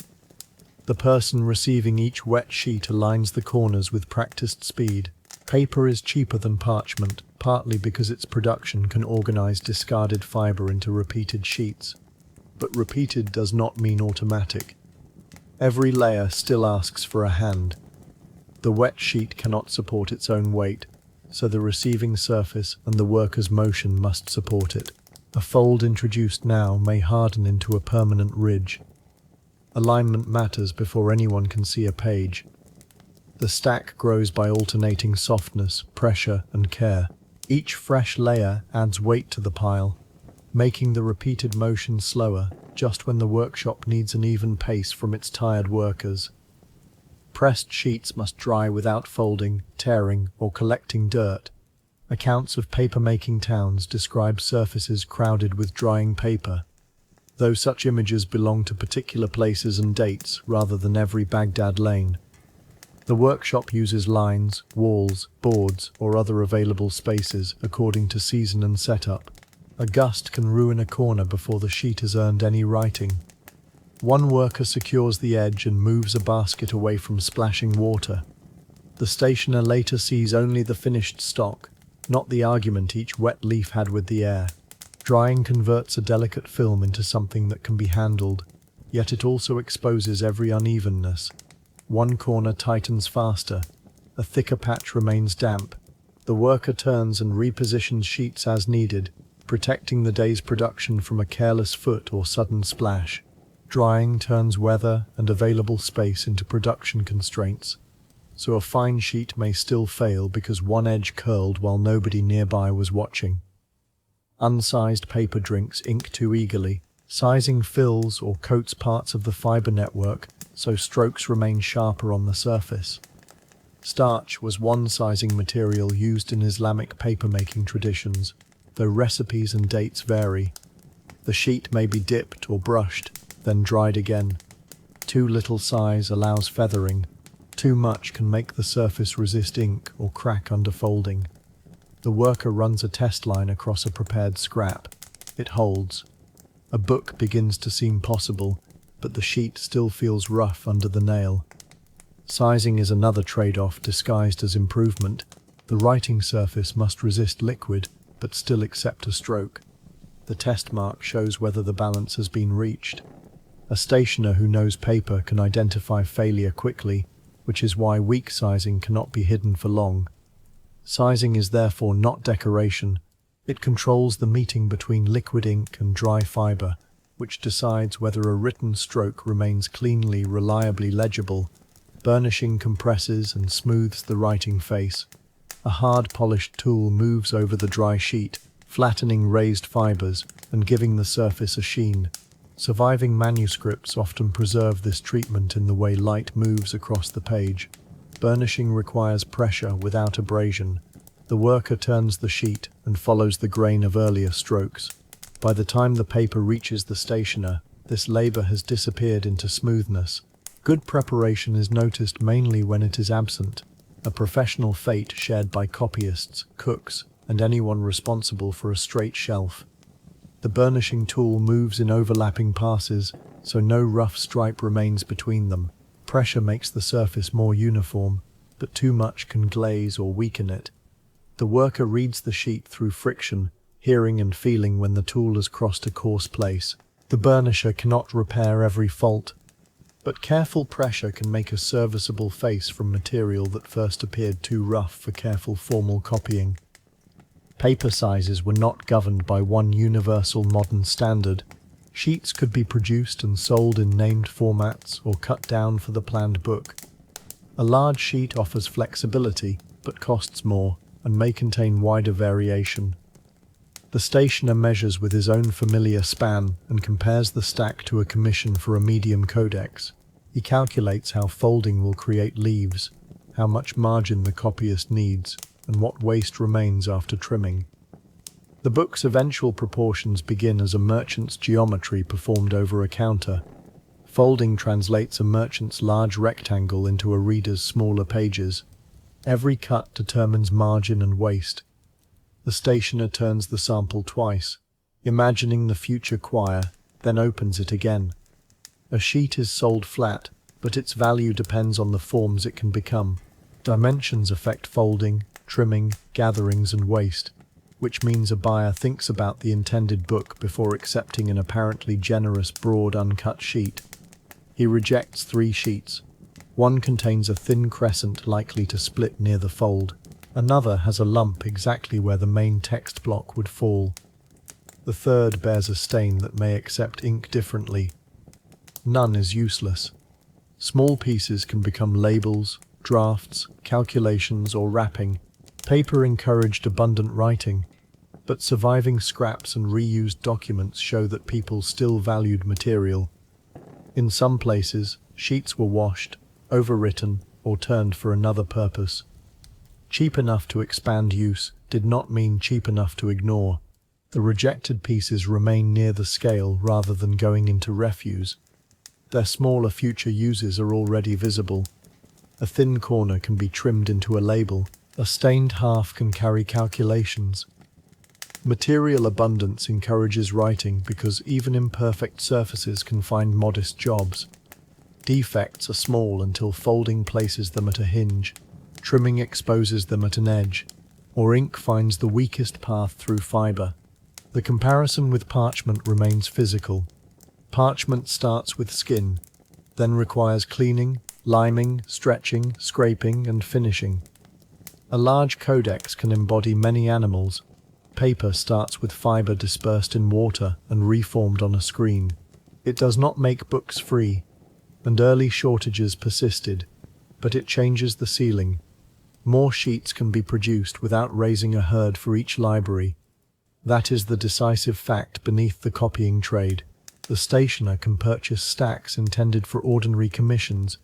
The person receiving each wet sheet aligns the corners with practiced speed. Paper is cheaper than parchment, partly because its production can organize discarded fiber into repeated sheets. But repeated does not mean automatic. Every layer still asks for a hand. The wet sheet cannot support its own weight, so the receiving surface and the worker's motion must support it. A fold introduced now may harden into a permanent ridge. Alignment matters before anyone can see a page. The stack grows by alternating softness, pressure, and care. Each fresh layer adds weight to the pile, making the repeated motion slower just when the workshop needs an even pace from its tired workers. Pressed sheets must dry without folding, tearing, or collecting dirt. Accounts of paper-making towns describe surfaces crowded with drying paper, though such images belong to particular places and dates rather than every Baghdad lane. The workshop uses lines, walls, boards, or other available spaces according to season and setup. A gust can ruin a corner before the sheet has earned any writing. One worker secures the edge and moves a basket away from splashing water. The stationer later sees only the finished stock, not the argument each wet leaf had with the air. Drying converts a delicate film into something that can be handled, yet it also exposes every unevenness. One corner tightens faster, a thicker patch remains damp. The worker turns and repositions sheets as needed, protecting the day's production from a careless foot or sudden splash. Drying turns weather and available space into production constraints, so a fine sheet may still fail because one edge curled while nobody nearby was watching. Unsized paper drinks ink too eagerly. Sizing fills or coats parts of the fiber network so strokes remain sharper on the surface. Starch was one sizing material used in Islamic paper-making traditions, though recipes and dates vary. The sheet may be dipped or brushed, then dried again. Too little size allows feathering. Too much can make the surface resist ink or crack under folding. The worker runs a test line across a prepared scrap. It holds. A book begins to seem possible, but the sheet still feels rough under the nail. Sizing is another trade-off disguised as improvement. The writing surface must resist liquid, but still accept a stroke. The test mark shows whether the balance has been reached. A stationer who knows paper can identify failure quickly, which is why weak sizing cannot be hidden for long. Sizing is therefore not decoration. It controls the meeting between liquid ink and dry fiber, which decides whether a written stroke remains cleanly, reliably legible. Burnishing compresses and smooths the writing face. A hard polished tool moves over the dry sheet, flattening raised fibers and giving the surface a sheen. Surviving manuscripts often preserve this treatment in the way light moves across the page. Burnishing requires pressure without abrasion. The worker turns the sheet and follows the grain of earlier strokes. By the time the paper reaches the stationer, this labor has disappeared into smoothness. Good preparation is noticed mainly when it is absent, a professional fate shared by copyists, cooks, and anyone responsible for a straight shelf. The burnishing tool moves in overlapping passes, so no rough stripe remains between them. Pressure makes the surface more uniform, but too much can glaze or weaken it. The worker reads the sheet through friction, hearing and feeling when the tool has crossed a coarse place. The burnisher cannot repair every fault, but careful pressure can make a serviceable face from material that first appeared too rough for careful formal copying. Paper sizes were not governed by one universal modern standard. Sheets could be produced and sold in named formats or cut down for the planned book. A large sheet offers flexibility, but costs more, and may contain wider variation. The stationer measures with his own familiar span and compares the stack to a commission for a medium codex. He calculates how folding will create leaves, how much margin the copyist needs, and what waste remains after trimming. The book's eventual proportions begin as a merchant's geometry performed over a counter. Folding translates a merchant's large rectangle into a reader's smaller pages. Every cut determines margin and waste. The stationer turns the sample twice, imagining the future quire, then opens it again. A sheet is sold flat, but its value depends on the forms it can become. Dimensions affect folding, trimming, gatherings, and waste, which means a buyer thinks about the intended book before accepting an apparently generous, broad, uncut sheet. He rejects 3 sheets. One contains a thin crescent likely to split near the fold. Another has a lump exactly where the main text block would fall. The third bears a stain that may accept ink differently. None is useless. Small pieces can become labels, drafts, calculations, or wrapping. Paper encouraged abundant writing, but surviving scraps and reused documents show that people still valued material. In some places, sheets were washed, overwritten, or turned for another purpose. Cheap enough to expand use did not mean cheap enough to ignore. The rejected pieces remain near the scale rather than going into refuse. Their smaller future uses are already visible. A thin corner can be trimmed into a label. A stained half can carry calculations. Material abundance encourages writing because even imperfect surfaces can find modest jobs. Defects are small until folding places them at a hinge, trimming exposes them at an edge, or ink finds the weakest path through fiber. The comparison with parchment remains physical. Parchment starts with skin, then requires cleaning, liming, stretching, scraping, and finishing. A large codex can embody many animals. Paper starts with fiber dispersed in water and reformed on a screen. It does not make books free, and early shortages persisted, but it changes the ceiling. More sheets can be produced without raising a herd for each library. That is the decisive fact beneath the copying trade. The stationer can purchase stacks intended for ordinary commissions,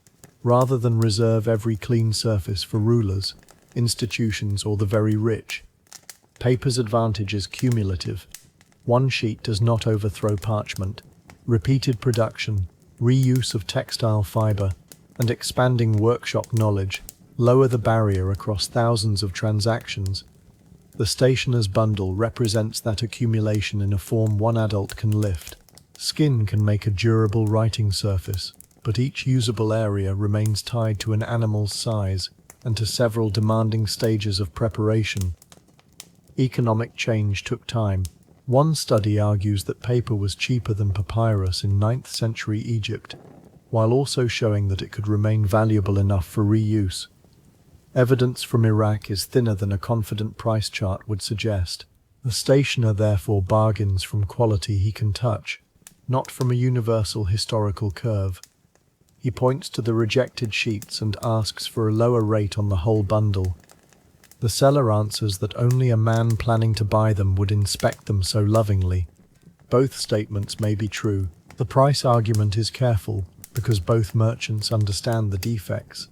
rather than reserve every clean surface for rulers, institutions, or the very rich. Paper's advantage is cumulative. One sheet does not overthrow parchment. Repeated production, reuse of textile fiber, and expanding workshop knowledge lower the barrier across thousands of transactions. The stationer's bundle represents that accumulation in a form one adult can lift. Skin can make a durable writing surface, but each usable area remains tied to an animal's size and to several demanding stages of preparation. Economic change took time. One study argues that paper was cheaper than papyrus in 9th century Egypt, while also showing that it could remain valuable enough for reuse. Evidence from Iraq is thinner than a confident price chart would suggest. The stationer therefore bargains from quality he can touch, not from a universal historical curve. He points to the rejected sheets and asks for a lower rate on the whole bundle. The seller answers that only a man planning to buy them would inspect them so lovingly. Both statements may be true. The price argument is careful, because both merchants understand the defects.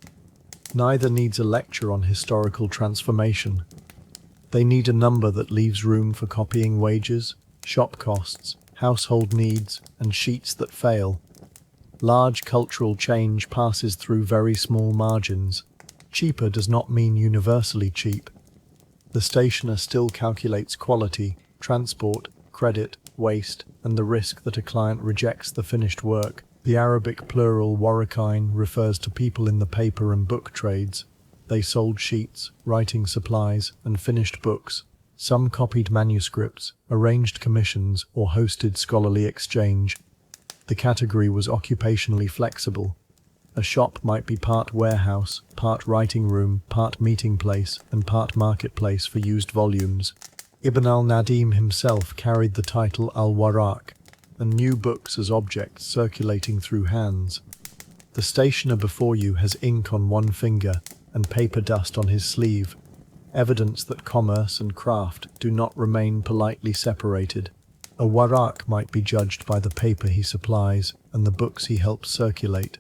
Neither needs a lecture on historical transformation. They need a number that leaves room for copying wages, shop costs, household needs, and sheets that fail. Large cultural change passes through very small margins. Cheaper does not mean universally cheap. The stationer still calculates quality, transport, credit, waste, and the risk that a client rejects the finished work. The Arabic plural warakain refers to people in the paper and book trades. They sold sheets, writing supplies, and finished books. Some copied manuscripts, arranged commissions, or hosted scholarly exchange. The category was occupationally flexible. A shop might be part warehouse, part writing room, part meeting place, and part marketplace for used volumes. Ibn al-Nadim himself carried the title al-Waraq, and knew books as objects circulating through hands. The stationer before you has ink on one finger and paper dust on his sleeve, evidence that commerce and craft do not remain politely separated. A waraq might be judged by the paper he supplies and the books he helps circulate.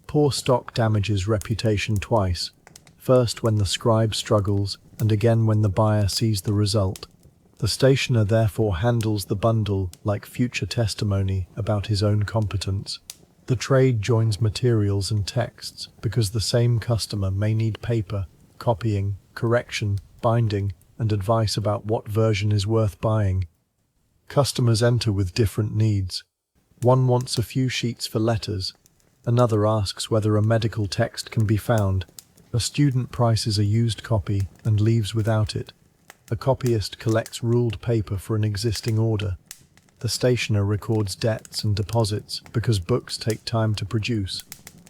Poor stock damages reputation twice. first when the scribe struggles, and again when the buyer sees the result. The stationer therefore handles the bundle like future testimony about his own competence. The trade joins materials and texts because the same customer may need paper, copying, correction, binding, and advice about what version is worth buying. Customers enter with different needs. One wants a few sheets for letters. Another asks whether a medical text can be found. A student prices a used copy and leaves without it. A copyist collects ruled paper for an existing order. The stationer records debts and deposits because books take time to produce.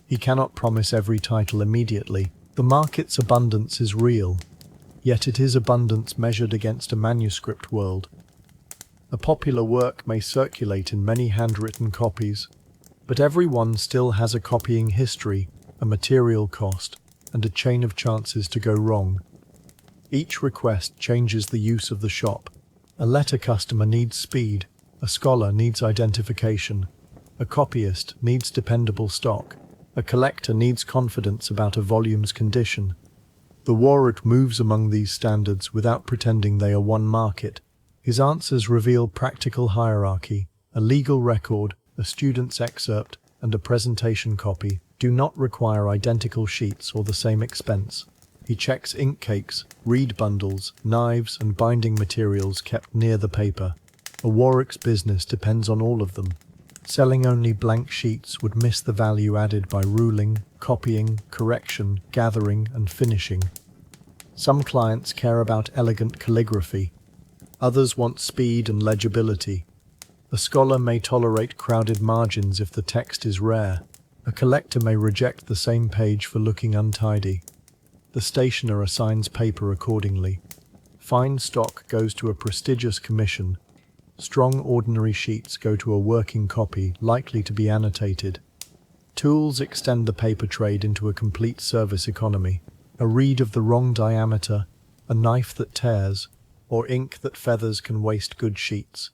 He cannot promise every title immediately. The market's abundance is real, yet it is abundance measured against a manuscript world. A popular work may circulate in many handwritten copies, but everyone still has a copying history, a material cost, and a chain of chances to go wrong. Each request changes the use of the shop. A letter customer needs speed, a scholar needs identification, a copyist needs dependable stock, a collector needs confidence about a volume's condition. The warrant moves among these standards without pretending they are one market. His answers reveal practical hierarchy. A legal record, a student's excerpt, and a presentation copy do not require identical sheets or the same expense. He checks ink cakes, reed bundles, knives, and binding materials kept near the paper. A Warwick's business depends on all of them. Selling only blank sheets would miss the value added by ruling, copying, correction, gathering, and finishing. Some clients care about elegant calligraphy. Others want speed and legibility. A scholar may tolerate crowded margins if the text is rare. A collector may reject the same page for looking untidy. The stationer assigns paper accordingly. Fine stock goes to a prestigious commission. Strong ordinary sheets go to a working copy likely to be annotated. Tools extend the paper trade into a complete service economy. A reed of the wrong diameter, a knife that tears, or ink that feathers can waste good sheets.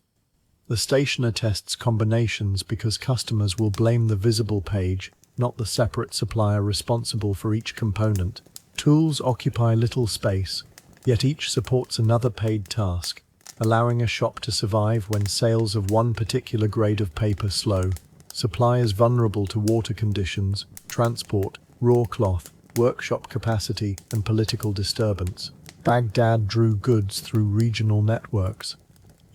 The stationer tests combinations because customers will blame the visible page, not the separate supplier responsible for each component. Tools occupy little space, yet each supports another paid task, allowing a shop to survive when sales of one particular grade of paper slow. Supply is vulnerable to water conditions, transport, raw cloth, workshop capacity, and political disturbance. Baghdad drew goods through regional networks,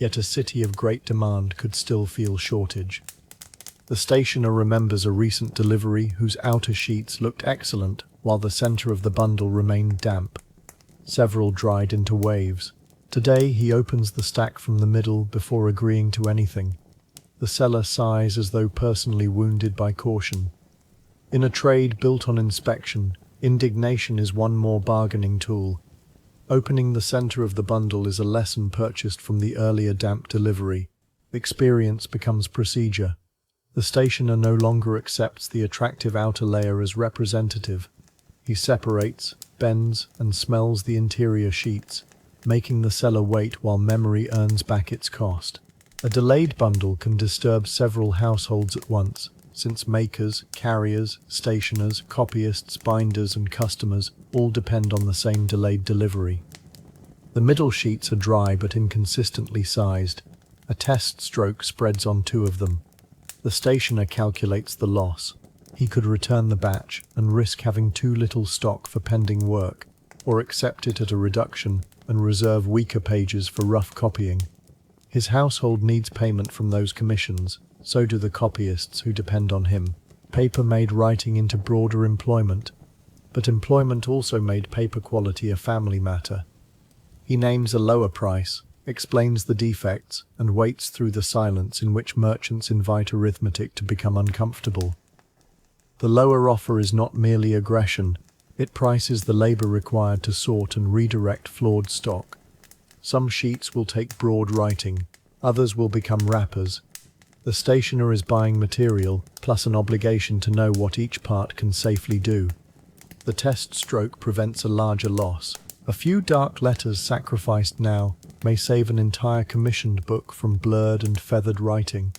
yet a city of great demand could still feel shortage. The stationer remembers a recent delivery whose outer sheets looked excellent while the center of the bundle remained damp. Several dried into waves. Today he opens the stack from the middle before agreeing to anything. The seller sighs as though personally wounded by caution. In a trade built on inspection, indignation is one more bargaining tool. Opening the center of the bundle is a lesson purchased from the earlier damp delivery. Experience becomes procedure. The stationer no longer accepts the attractive outer layer as representative. He separates, bends, and smells the interior sheets, making the seller wait while memory earns back its cost. A delayed bundle can disturb several households at once, since makers, carriers, stationers, copyists, binders, and customers all depend on the same delayed delivery. The middle sheets are dry but inconsistently sized. A test stroke spreads on two of them. The stationer calculates the loss. He could return the batch and risk having too little stock for pending work, or accept it at a reduction and reserve weaker pages for rough copying. His household needs payment from those commissions, so do the copyists who depend on him. Paper made writing into broader employment, but employment also made paper quality a family matter. He names a lower price, explains the defects, and waits through the silence in which merchants invite arithmetic to become uncomfortable. The lower offer is not merely aggression, it prices the labor required to sort and redirect flawed stock. Some sheets will take broad writing, others will become wrappers. The stationer is buying material, plus an obligation to know what each part can safely do. The test stroke prevents a larger loss. A few dark letters sacrificed now may save an entire commissioned book from blurred and feathered writing.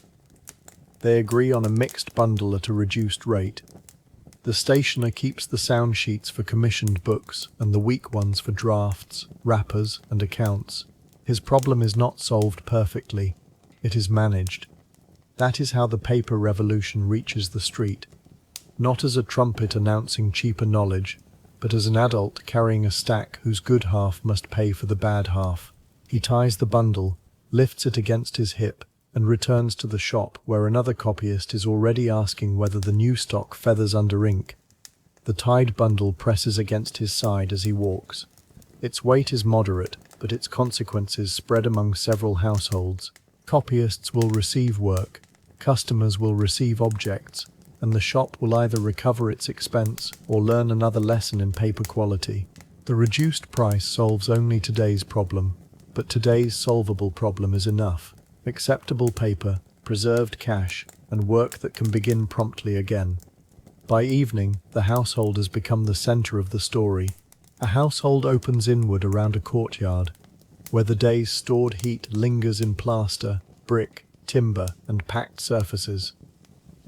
They agree on a mixed bundle at a reduced rate. The stationer keeps the sound sheets for commissioned books and the weak ones for drafts, wrappers, and accounts. His problem is not solved perfectly, it is managed. That is how the paper revolution reaches the street. Not as a trumpet announcing cheaper knowledge, but as an adult carrying a stack whose good half must pay for the bad half. He ties the bundle, lifts it against his hip, and returns to the shop where another copyist is already asking whether the new stock feathers under ink. The tied bundle presses against his side as he walks. Its weight is moderate, but its consequences spread among several households. Copyists will receive work, customers will receive objects, and the shop will either recover its expense or learn another lesson in paper quality. The reduced price solves only today's problem, but today's solvable problem is enough. Acceptable paper, preserved cash, and work that can begin promptly again. By evening, the household has become the center of the story. A household opens inward around a courtyard, where the day's stored heat lingers in plaster, brick, timber, and packed surfaces.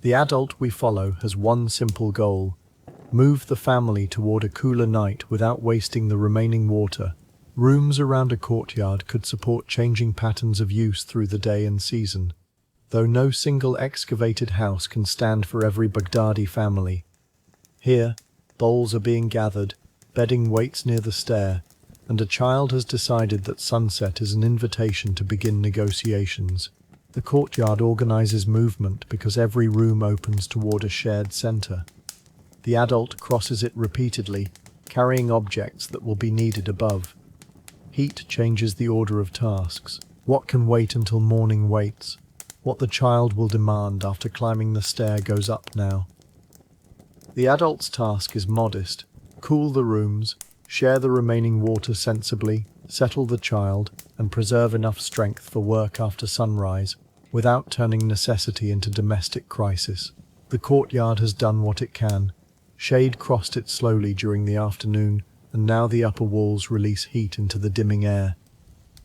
The adult we follow has one simple goal: move the family toward a cooler night without wasting the remaining water. Rooms around a courtyard could support changing patterns of use through the day and season, though no single excavated house can stand for every Baghdadi family. Here, bowls are being gathered, bedding waits near the stair, and a child has decided that sunset is an invitation to begin negotiations. The courtyard organizes movement because every room opens toward a shared center. The adult crosses it repeatedly, carrying objects that will be needed above. Heat changes the order of tasks. What can wait until morning waits? What the child will demand after climbing the stair goes up now. The adult's task is modest: cool the rooms, share the remaining water sensibly, settle the child, and preserve enough strength for work after sunrise, without turning necessity into domestic crisis. The courtyard has done what it can. Shade crossed it slowly during the afternoon, and now the upper walls release heat into the dimming air.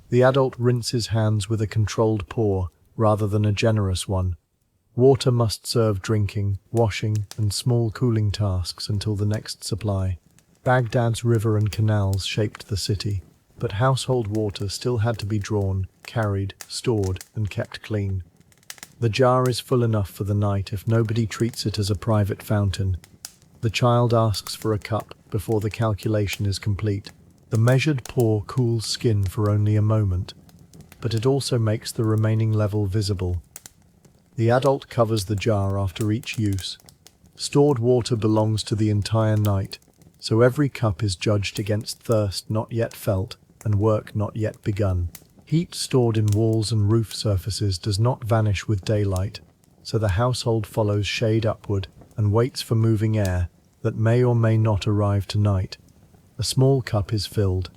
The adult rinses hands with a controlled pour, rather than a generous one. Water must serve drinking, washing, and small cooling tasks until the next supply. Baghdad's river and canals shaped the city, but household water still had to be drawn, carried, stored, and kept clean. The jar is full enough for the night if nobody treats it as a private fountain. The child asks for a cup before the calculation is complete. The measured pour cools skin for only a moment, but it also makes the remaining level visible. The adult covers the jar after each use. Stored water belongs to the entire night, so every cup is judged against thirst not yet felt and work not yet begun. Heat stored in walls and roof surfaces does not vanish with daylight, so the household follows shade upward and waits for moving air that may or may not arrive tonight. A small cup is filled.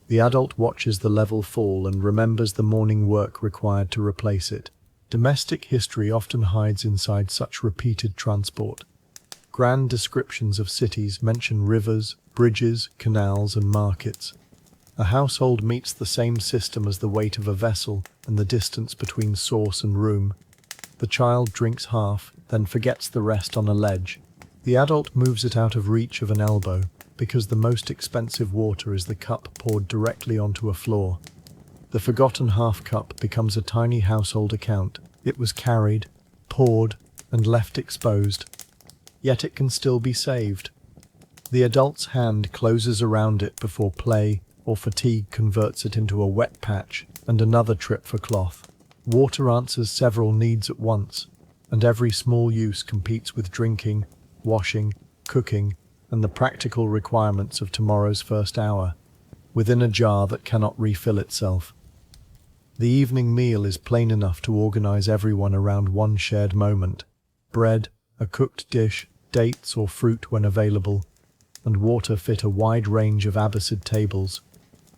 The adult watches the level fall and remembers the morning work required to replace it. Domestic history often hides inside such repeated transport. Grand descriptions of cities mention rivers, bridges, canals, and markets. A household meets the same system as the weight of a vessel and the distance between source and room. The child drinks half, then forgets the rest on a ledge. The adult moves it out of reach of an elbow, because the most expensive water is the cup poured directly onto a floor. The forgotten half cup becomes a tiny household account. It was carried, poured, and left exposed. Yet it can still be saved. The adult's hand closes around it before play or fatigue converts it into a wet patch and another trip for cloth. Water answers several needs at once, and every small use competes with drinking, washing, cooking, and the practical requirements of tomorrow's first hour, within a jar that cannot refill itself. The evening meal is plain enough to organize everyone around one shared moment: bread, a cooked dish, dates or fruit when available, and water fit a wide range of Abbasid tables.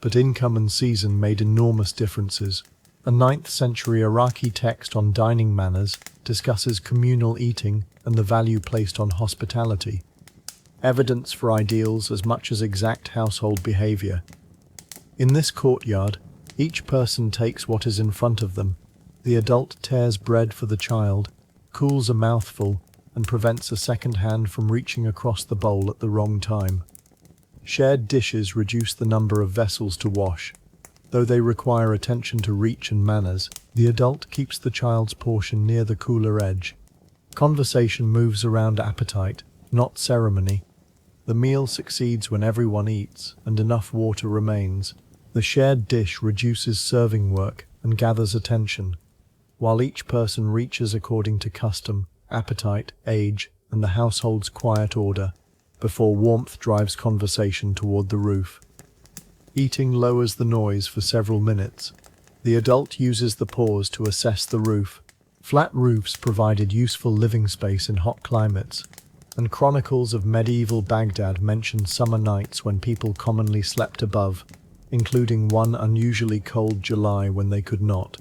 But income and season made enormous differences. A 9th century Iraqi text on dining manners discusses communal eating and the value placed on hospitality. Evidence for ideals as much as exact household behavior. In this courtyard, each person takes what is in front of them. The adult tears bread for the child, cools a mouthful, and prevents a second hand from reaching across the bowl at the wrong time. Shared dishes reduce the number of vessels to wash. Though they require attention to reach and manners, the adult keeps the child's portion near the cooler edge. Conversation moves around appetite, not ceremony. The meal succeeds when everyone eats and enough water remains. The shared dish reduces serving work and gathers attention, while each person reaches according to custom, appetite, age, and the household's quiet order, before warmth drives conversation toward the roof. Eating lowers the noise for several minutes. The adult uses the pause to assess the roof. Flat roofs provided useful living space in hot climates, and chronicles of medieval Baghdad mention summer nights when people commonly slept above, including one unusually cold July when they could not.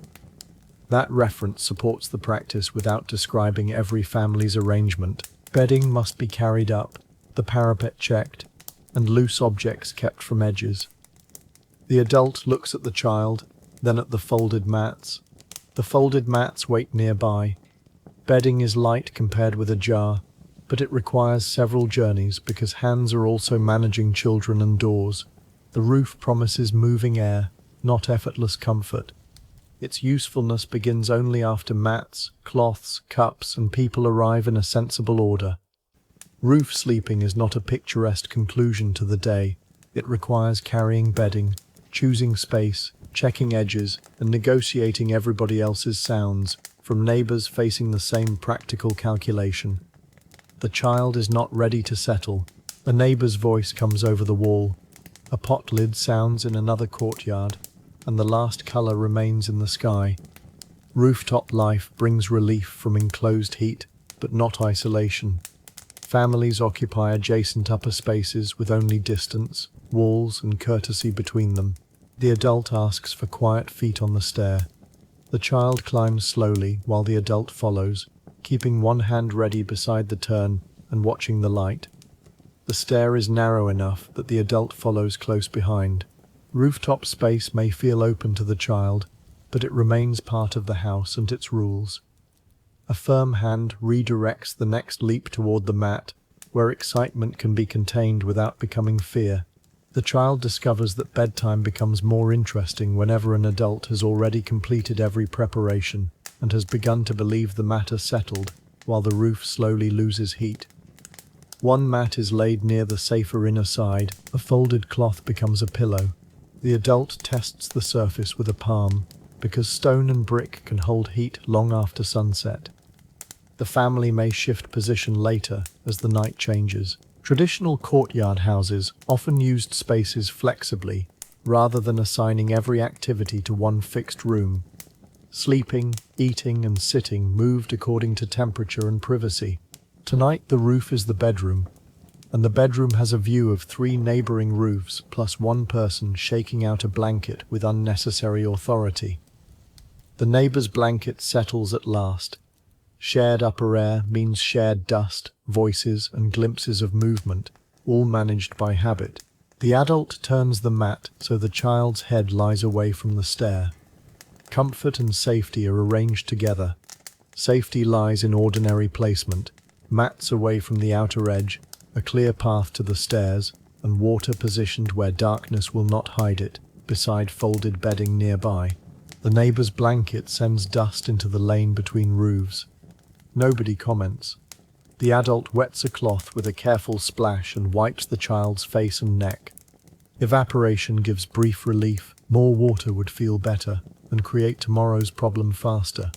That reference supports the practice without describing every family's arrangement. Bedding must be carried up, the parapet checked, and loose objects kept from edges. The adult looks at the child, then at the folded mats. The folded mats wait nearby. Bedding is light compared with a jar, but it requires several journeys because hands are also managing children and doors. The roof promises moving air, not effortless comfort. Its usefulness begins only after mats, cloths, cups, and people arrive in a sensible order. Roof sleeping is not a picturesque conclusion to the day. It requires carrying bedding, choosing space, checking edges, and negotiating everybody else's sounds, from neighbors facing the same practical calculation. The child is not ready to settle. A neighbor's voice comes over the wall. A pot lid sounds in another courtyard, and the last color remains in the sky. Rooftop life brings relief from enclosed heat, but not isolation. Families occupy adjacent upper spaces with only distance, walls, and courtesy between them. The adult asks for quiet feet on the stair. The child climbs slowly while the adult follows, keeping one hand ready beside the turn and watching the light. The stair is narrow enough that the adult follows close behind. Rooftop space may feel open to the child, but it remains part of the house and its rules. A firm hand redirects the next leap toward the mat, where excitement can be contained without becoming fear. The child discovers that bedtime becomes more interesting whenever an adult has already completed every preparation and has begun to believe the matter settled, while the roof slowly loses heat. One mat is laid near the safer inner side. A folded cloth becomes a pillow. The adult tests the surface with a palm, because stone and brick can hold heat long after sunset. The family may shift position later as the night changes. Traditional courtyard houses often used spaces flexibly, rather than assigning every activity to one fixed room. Sleeping, eating, and sitting moved according to temperature and privacy. Tonight the roof is the bedroom, and the bedroom has a view of 3 neighboring roofs plus one person shaking out a blanket with unnecessary authority. The neighbor's blanket settles at last. Shared upper air means shared dust, voices, and glimpses of movement, all managed by habit. The adult turns the mat so the child's head lies away from the stair. Comfort and safety are arranged together. Safety lies in ordinary placement, mats away from the outer edge, a clear path to the stairs, and water positioned where darkness will not hide it, beside folded bedding nearby. The neighbor's blanket sends dust into the lane between roofs. Nobody comments. The adult wets a cloth with a careful splash and wipes the child's face and neck. Evaporation gives brief relief. More water would feel better and create tomorrow's problem faster.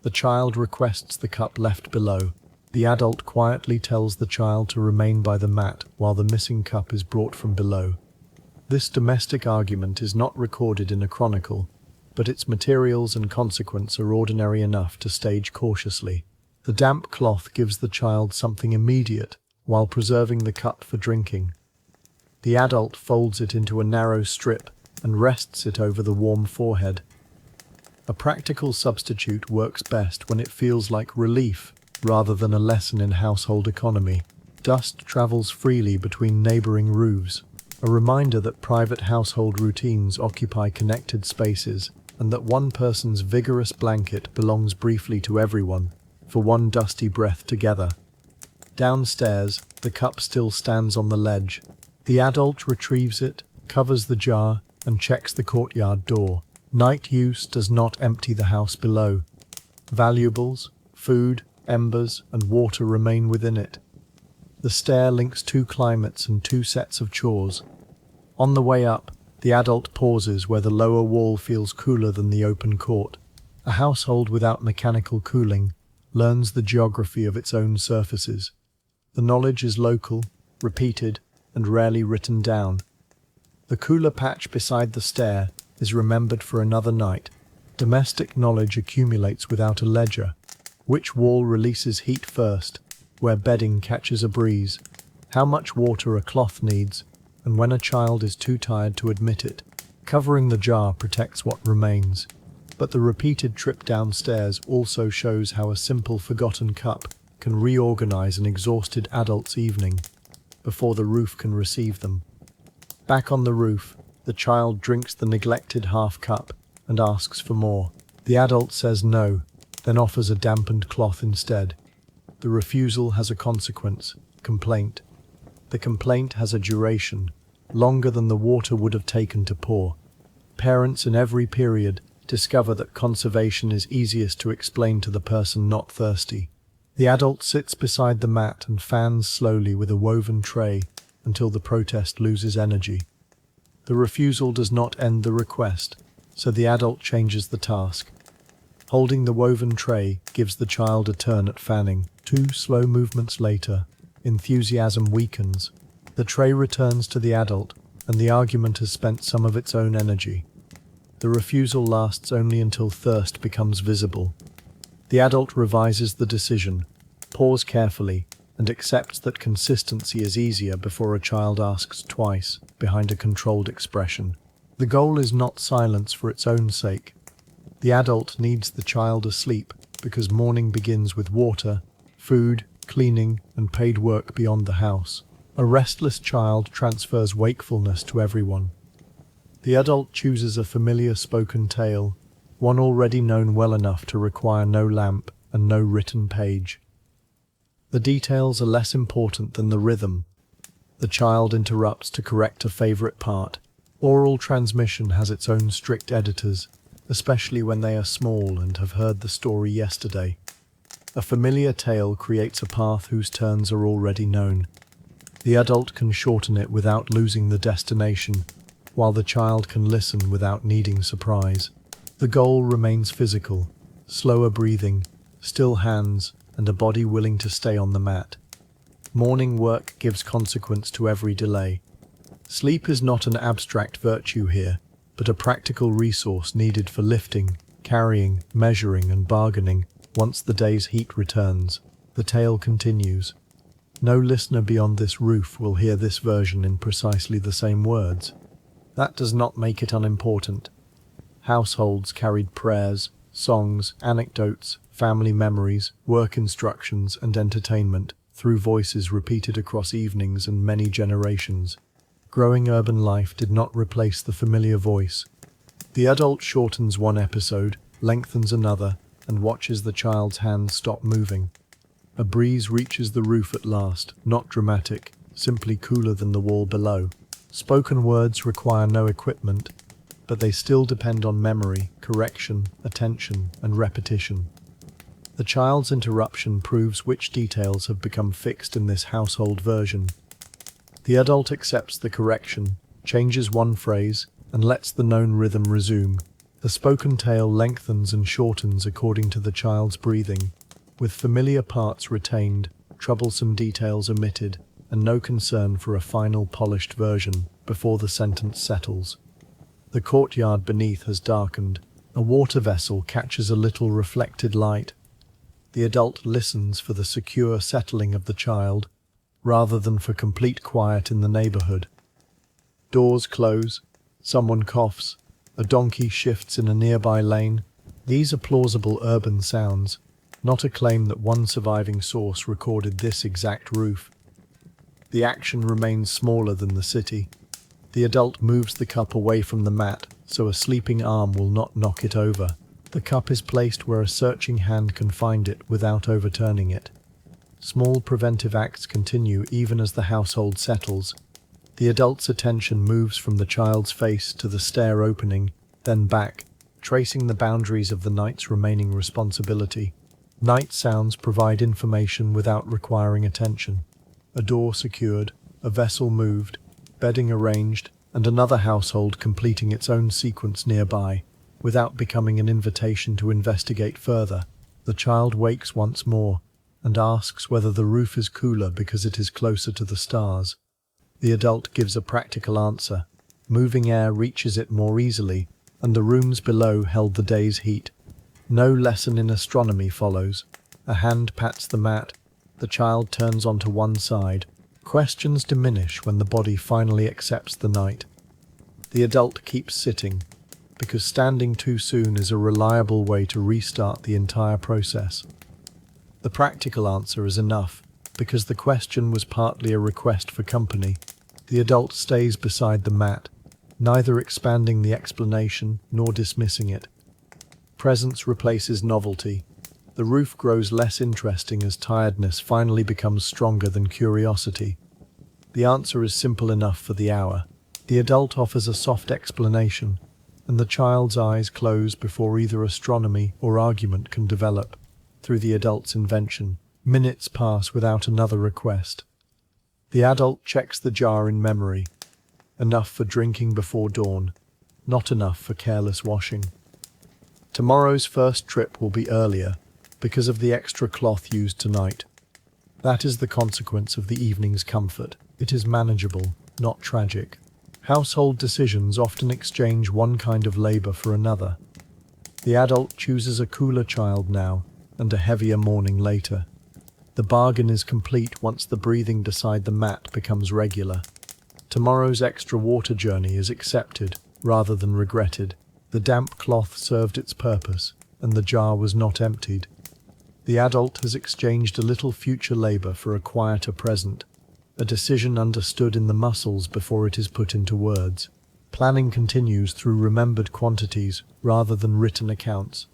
The child requests the cup left below. The adult quietly tells the child to remain by the mat while the missing cup is brought from below. This domestic argument is not recorded in a chronicle, but its materials and consequence are ordinary enough to stage cautiously. The damp cloth gives the child something immediate while preserving the cup for drinking. The adult folds it into a narrow strip and rests it over the warm forehead. A practical substitute works best when it feels like relief rather than a lesson in household economy. Dust travels freely between neighboring roofs, a reminder that private household routines occupy connected spaces and that one person's vigorous blanket belongs briefly to everyone. for one dusty breath together. Downstairs, the cup still stands on the ledge. The adult retrieves it, covers the jar, and checks the courtyard door. Night use does not empty the house below. Valuables, food, embers, and water remain within it. The stair links two climates and two sets of chores. On the way up, the adult pauses where the lower wall feels cooler than the open court. A household without mechanical cooling learns the geography of its own surfaces. The knowledge is local, repeated, and rarely written down. The cooler patch beside the stair is remembered for another night. Domestic knowledge accumulates without a ledger. Which wall releases heat first? Where bedding catches a breeze? How much water a cloth needs? And when a child is too tired to admit it? Covering the jar protects what remains. But the repeated trip downstairs also shows how a simple forgotten cup can reorganize an exhausted adult's evening before the roof can receive them. Back on the roof, the child drinks the neglected half cup and asks for more. The adult says no, then offers a dampened cloth instead. The refusal has a consequence: complaint. The complaint has a duration, longer than the water would have taken to pour. Parents in every period discover that conservation is easiest to explain to the person not thirsty. The adult sits beside the mat and fans slowly with a woven tray until the protest loses energy. The refusal does not end the request, so the adult changes the task. Holding the woven tray gives the child a turn at fanning. 2 slow movements later, enthusiasm weakens. The tray returns to the adult, and the argument has spent some of its own energy. The refusal lasts only until thirst becomes visible. The adult revises the decision, pours carefully, and accepts that consistency is easier before a child asks twice, behind a controlled expression. The goal is not silence for its own sake. The adult needs the child asleep because morning begins with water, food, cleaning, and paid work beyond the house. A restless child transfers wakefulness to everyone. The adult chooses a familiar spoken tale, one already known well enough to require no lamp and no written page. The details are less important than the rhythm. The child interrupts to correct a favorite part. Oral transmission has its own strict editors, especially when they are small and have heard the story yesterday. A familiar tale creates a path whose turns are already known. The adult can shorten it without losing the destination, while the child can listen without needing surprise. The goal remains physical: slower breathing, still hands, and a body willing to stay on the mat. Morning work gives consequence to every delay. Sleep is not an abstract virtue here, but a practical resource needed for lifting, carrying, measuring, and bargaining once the day's heat returns. The tale continues. No listener beyond this roof will hear this version in precisely the same words. That does not make it unimportant. Households carried prayers, songs, anecdotes, family memories, work instructions, and entertainment through voices repeated across evenings and many generations. Growing urban life did not replace the familiar voice. The adult shortens one episode, lengthens another, and watches the child's hands stop moving. A breeze reaches the roof at last, not dramatic, simply cooler than the wall below. Spoken words require no equipment, but they still depend on memory, correction, attention, and repetition. The child's interruption proves which details have become fixed in this household version. The adult accepts the correction, changes one phrase, and lets the known rhythm resume. The spoken tale lengthens and shortens according to the child's breathing, with familiar parts retained, troublesome details omitted, and no concern for a final polished version before the sentence settles. The courtyard beneath has darkened. A water vessel catches a little reflected light. The adult listens for the secure settling of the child, rather than for complete quiet in the neighborhood. Doors close, someone coughs, a donkey shifts in a nearby lane. These are plausible urban sounds, not a claim that one surviving source recorded this exact roof. The action remains smaller than the city. The adult moves the cup away from the mat so a sleeping arm will not knock it over. The cup is placed where a searching hand can find it without overturning it. Small preventive acts continue even as the household settles. The adult's attention moves from the child's face to the stair opening, then back, tracing the boundaries of the night's remaining responsibility. Night sounds provide information without requiring attention. A door secured, a vessel moved, bedding arranged, and another household completing its own sequence nearby, without becoming an invitation to investigate further. The child wakes once more and asks whether the roof is cooler because it is closer to the stars. The adult gives a practical answer. Moving air reaches it more easily, and the rooms below held the day's heat. No lesson in astronomy follows. A hand pats the mat. The child turns onto one side. Questions diminish when the body finally accepts the night. The adult keeps sitting, because standing too soon is a reliable way to restart the entire process. The practical answer is enough, because the question was partly a request for company. The adult stays beside the mat, neither expanding the explanation nor dismissing it. Presence replaces novelty. The roof grows less interesting as tiredness finally becomes stronger than curiosity. The answer is simple enough for the hour. The adult offers a soft explanation, and the child's eyes close before either astronomy or argument can develop. Through the adult's invention, minutes pass without another request. The adult checks the jar in memory. Enough for drinking before dawn, not enough for careless washing. Tomorrow's first trip will be earlier, because of the extra cloth used tonight. That is the consequence of the evening's comfort. It is manageable, not tragic. Household decisions often exchange one kind of labor for another. The adult chooses a cooler child now, and a heavier morning later. The bargain is complete once the breathing beside the mat becomes regular. Tomorrow's extra water journey is accepted, rather than regretted. The damp cloth served its purpose, and the jar was not emptied. The adult has exchanged a little future labor for a quieter present, a decision understood in the muscles before it is put into words. Planning continues through remembered quantities rather than written accounts,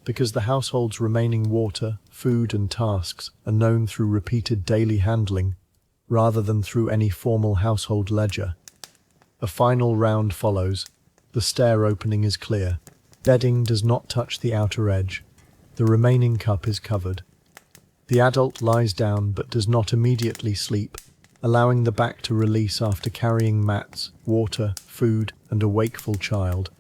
because the household's remaining water, food and tasks are known through repeated daily handling, rather than through any formal household ledger. A final round follows. The stair opening is clear. Bedding does not touch the outer edge. The remaining cup is covered. The adult lies down but does not immediately sleep, allowing the back to release after carrying mats, water, food, and a wakeful child.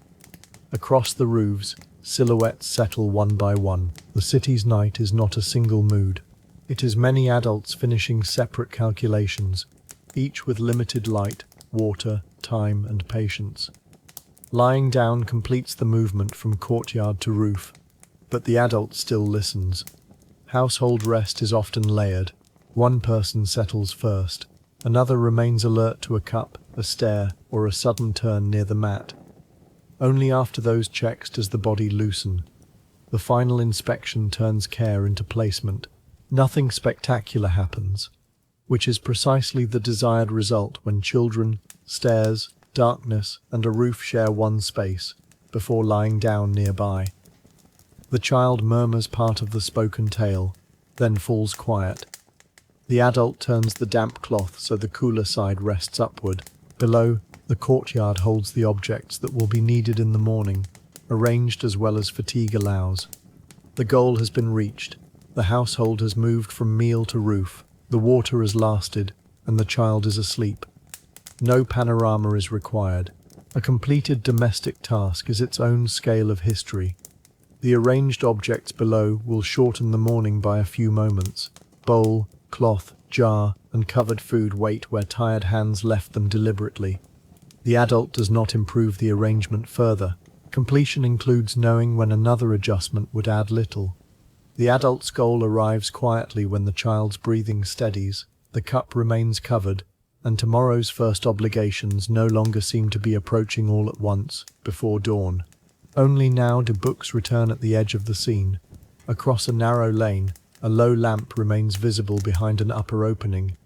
Across the roofs, silhouettes settle one by one. The city's night is not a single mood. It is many adults finishing separate calculations, each with limited light, water, time, and patience. Lying down completes the movement from courtyard to roof, but the adult still listens. Household rest is often layered. One person settles first. Another remains alert to a cup, a stare, or a sudden turn near the mat. Only after those checks does the body loosen. The final inspection turns care into placement. Nothing spectacular happens, which is precisely the desired result when children, stairs, darkness, and a roof share one space, before lying down nearby. The child murmurs part of the spoken tale, then falls quiet. The adult turns the damp cloth so the cooler side rests upward. Below, the courtyard holds the objects that will be needed in the morning, arranged as well as fatigue allows. The goal has been reached. The household has moved from meal to roof. The water has lasted, and the child is asleep. No panorama is required. A completed domestic task is its own scale of history. The arranged objects below will shorten the morning by a few moments. Bowl, cloth, jar, and covered food wait where tired hands left them deliberately. The adult does not improve the arrangement further. Completion includes knowing when another adjustment would add little. The adult's goal arrives quietly when the child's breathing steadies, the cup remains covered, and tomorrow's first obligations no longer seem to be approaching all at once, before dawn. Only now do books return at the edge of the scene. Across a narrow lane, a low lamp remains visible behind an upper opening.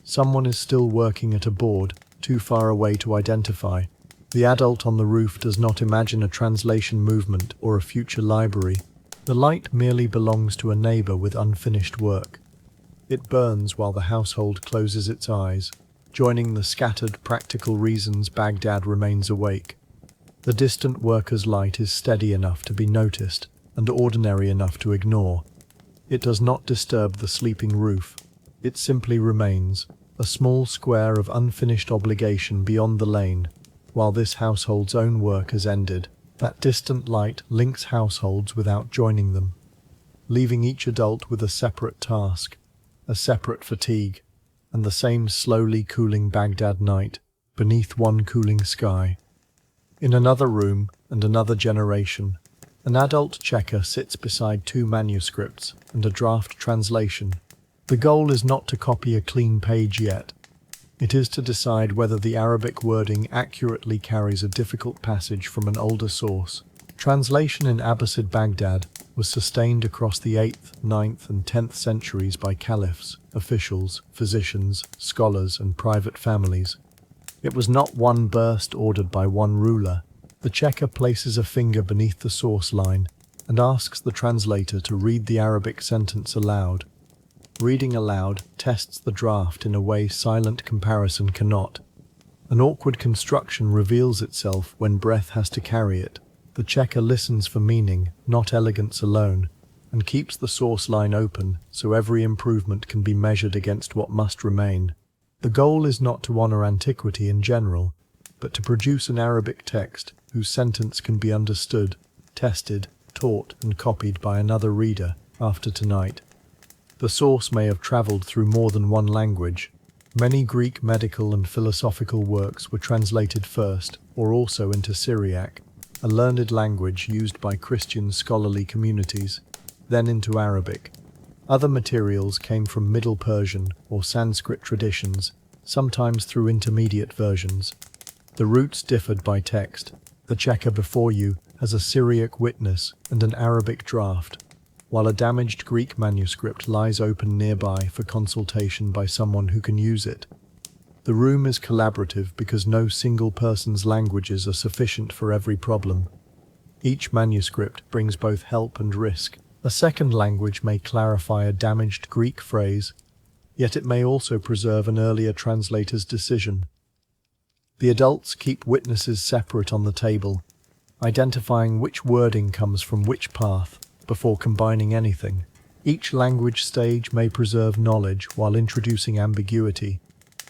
Someone is still working at a board, too far away to identify. The adult on the roof does not imagine a translation movement or a future library. The light merely belongs to a neighbor with unfinished work. It burns while the household closes its eyes, joining the scattered practical reasons Baghdad remains awake. The distant worker's light is steady enough to be noticed and ordinary enough to ignore. It does not disturb the sleeping roof. It simply remains, a small square of unfinished obligation beyond the lane. While this household's own work has ended, that distant light links households without joining them, leaving each adult with a separate task, a separate fatigue, and the same slowly cooling Baghdad night beneath one cooling sky. In another room and another generation, an adult checker sits beside two manuscripts and a draft translation. The goal is not to copy a clean page yet. It is to decide whether the Arabic wording accurately carries a difficult passage from an older source. Translation in Abbasid Baghdad was sustained across the 8th, 9th and 10th centuries by caliphs, officials, physicians, scholars and private families. It was not one burst ordered by one ruler. The checker places a finger beneath the source line and asks the translator to read the Arabic sentence aloud. Reading aloud tests the draft in a way silent comparison cannot. An awkward construction reveals itself when breath has to carry it. The checker listens for meaning, not elegance alone, and keeps the source line open so every improvement can be measured against what must remain. The goal is not to honor antiquity in general, but to produce an Arabic text whose sentence can be understood, tested, taught, and copied by another reader after tonight. The source may have traveled through more than one language. Many Greek medical and philosophical works were translated first, or also into Syriac, a learned language used by Christian scholarly communities, then into Arabic. Other materials came from Middle Persian or Sanskrit traditions, sometimes through intermediate versions. The roots differed by text. The checker before you has a Syriac witness and an Arabic draft, while a damaged Greek manuscript lies open nearby for consultation by someone who can use it. The room is collaborative because no single person's languages are sufficient for every problem. Each manuscript brings both help and risk. A second language may clarify a damaged Greek phrase, yet it may also preserve an earlier translator's decision. The adults keep witnesses separate on the table, identifying which wording comes from which path before combining anything. Each language stage may preserve knowledge while introducing ambiguity,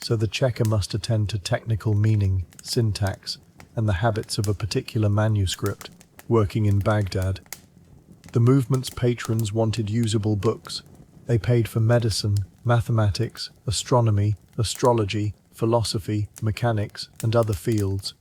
so the checker must attend to technical meaning, syntax, and the habits of a particular manuscript. Working in Baghdad, the movement's patrons wanted usable books. They paid for medicine, mathematics, astronomy, astrology, philosophy, mechanics, and other fields.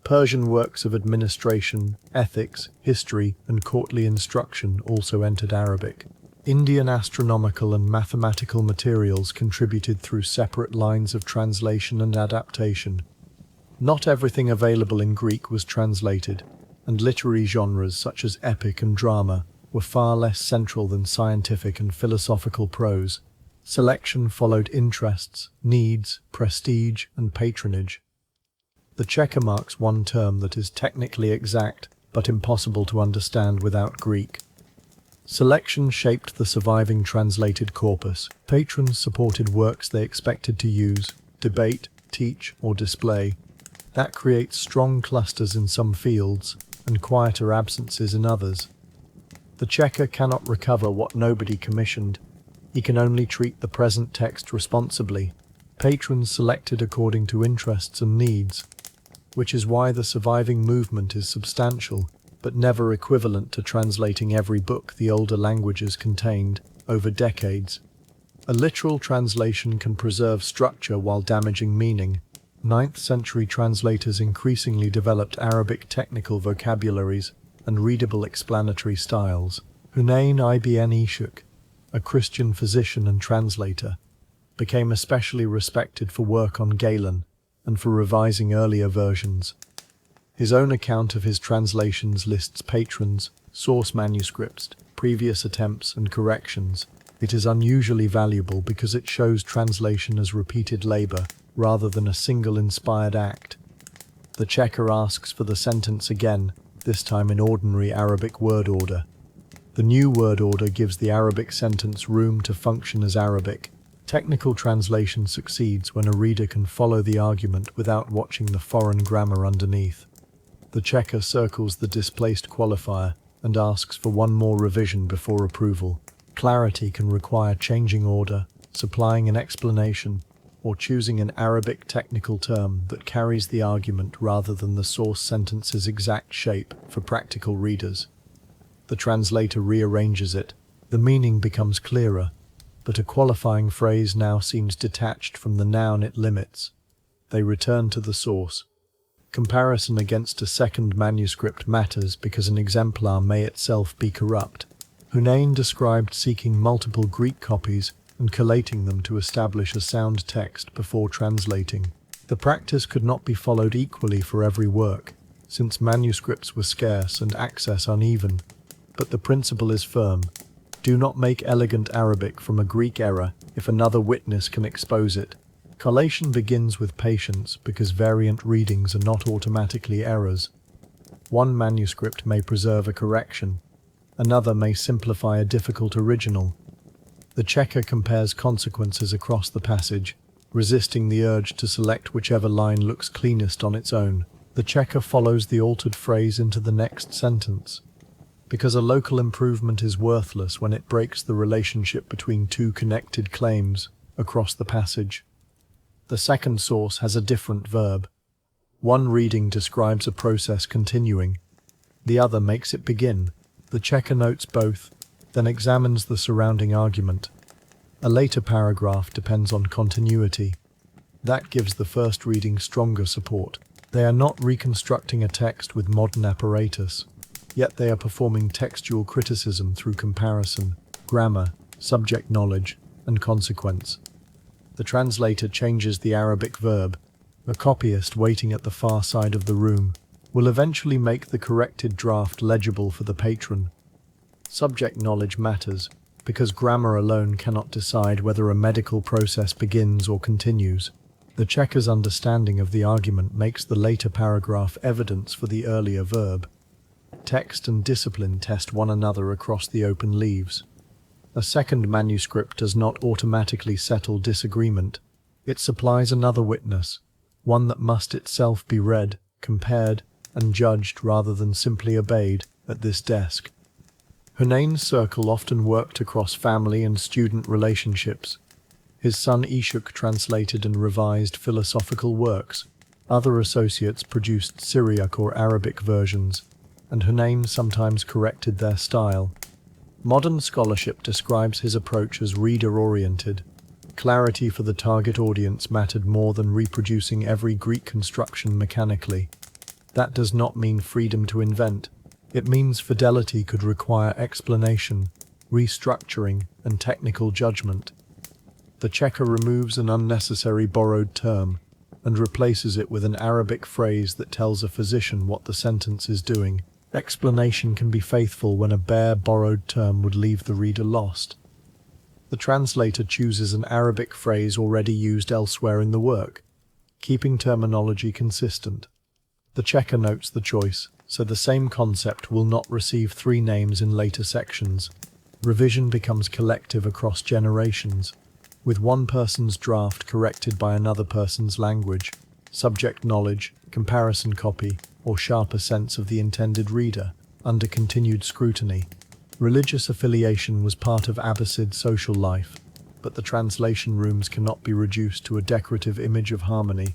Persian works of administration, ethics, history, and courtly instruction also entered Arabic. Indian astronomical and mathematical materials contributed through separate lines of translation and adaptation. Not everything available in Greek was translated, and literary genres such as epic and drama were far less central than scientific and philosophical prose. Selection followed interests, needs, prestige, and patronage. The checker marks one term that is technically exact, but impossible to understand without Greek. Selection shaped the surviving translated corpus. Patrons supported works they expected to use, debate, teach, or display. That creates strong clusters in some fields, and quieter absences in others. The checker cannot recover what nobody commissioned. He can only treat the present text responsibly. Patrons selected according to interests and needs, which is why the surviving movement is substantial, but never equivalent to translating every book the older languages contained over decades. A literal translation can preserve structure while damaging meaning. 9th century translators increasingly developed Arabic technical vocabularies and readable explanatory styles. Hunayn ibn Ishaq, a Christian physician and translator, became especially respected for work on Galen and for revising earlier versions. His own account of his translations lists patrons, source manuscripts, previous attempts and corrections. It is unusually valuable because it shows translation as repeated labor rather than a single inspired act. The checker asks for the sentence again, this time in ordinary Arabic word order. The new word order gives the Arabic sentence room to function as Arabic. Technical translation succeeds when a reader can follow the argument without watching the foreign grammar underneath. The checker circles the displaced qualifier and asks for one more revision before approval. Clarity can require changing order, supplying an explanation, or choosing an Arabic technical term that carries the argument rather than the source sentence's exact shape for practical readers. The translator rearranges it. The meaning becomes clearer, but a qualifying phrase now seems detached from the noun it limits. They return to the source. Comparison against a second manuscript matters because an exemplar may itself be corrupt. Hunayn described seeking multiple Greek copies and collating them to establish a sound text before translating. The practice could not be followed equally for every work, since manuscripts were scarce and access uneven. But the principle is firm. Do not make elegant Arabic from a Greek error if another witness can expose it. Collation begins with patience because variant readings are not automatically errors. One manuscript may preserve a correction. Another may simplify a difficult original. The checker compares consequences across the passage, resisting the urge to select whichever line looks cleanest on its own. The checker follows the altered phrase into the next sentence, because a local improvement is worthless when it breaks the relationship between two connected claims across the passage. The second source has a different verb. One reading describes a process continuing. The other makes it begin. The checker notes both, then examines the surrounding argument. A later paragraph depends on continuity. That gives the first reading stronger support. They are not reconstructing a text with modern apparatus, yet they are performing textual criticism through comparison, grammar, subject knowledge, and consequence. The translator changes the Arabic verb. A copyist waiting at the far side of the room will eventually make the corrected draft legible for the patron. Subject knowledge matters, because grammar alone cannot decide whether a medical process begins or continues. The checker's understanding of the argument makes the later paragraph evidence for the earlier verb. Text and discipline test one another across the open leaves. A second manuscript does not automatically settle disagreement. It supplies another witness, one that must itself be read, compared, and judged rather than simply obeyed at this desk. Hunayn's circle often worked across family and student relationships. His son Ishuk translated and revised philosophical works. Other associates produced Syriac or Arabic versions, and Hunayn sometimes corrected their style. Modern scholarship describes his approach as reader-oriented. Clarity for the target audience mattered more than reproducing every Greek construction mechanically. That does not mean freedom to invent. It means fidelity could require explanation, restructuring, and technical judgment. The checker removes an unnecessary borrowed term and replaces it with an Arabic phrase that tells a physician what the sentence is doing. Explanation can be faithful when a bare borrowed term would leave the reader lost. The translator chooses an Arabic phrase already used elsewhere in the work, keeping terminology consistent. The checker notes the choice, so the same concept will not receive three names in later sections. Revision becomes collective across generations, with one person's draft corrected by another person's language, subject knowledge, comparison copy, or sharper sense of the intended reader, under continued scrutiny. Religious affiliation was part of Abbasid social life, but the translation rooms cannot be reduced to a decorative image of harmony.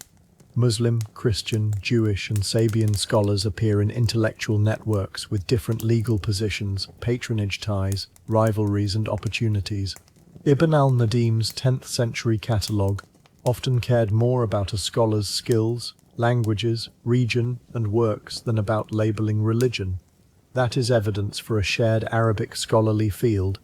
Muslim, Christian, Jewish, and Sabian scholars appear in intellectual networks with different legal positions, patronage ties, rivalries, and opportunities. Ibn al-Nadim's 10th century catalogue often cared more about a scholar's skills, languages, region, and works than about labeling religion. That is evidence for a shared Arabic scholarly field,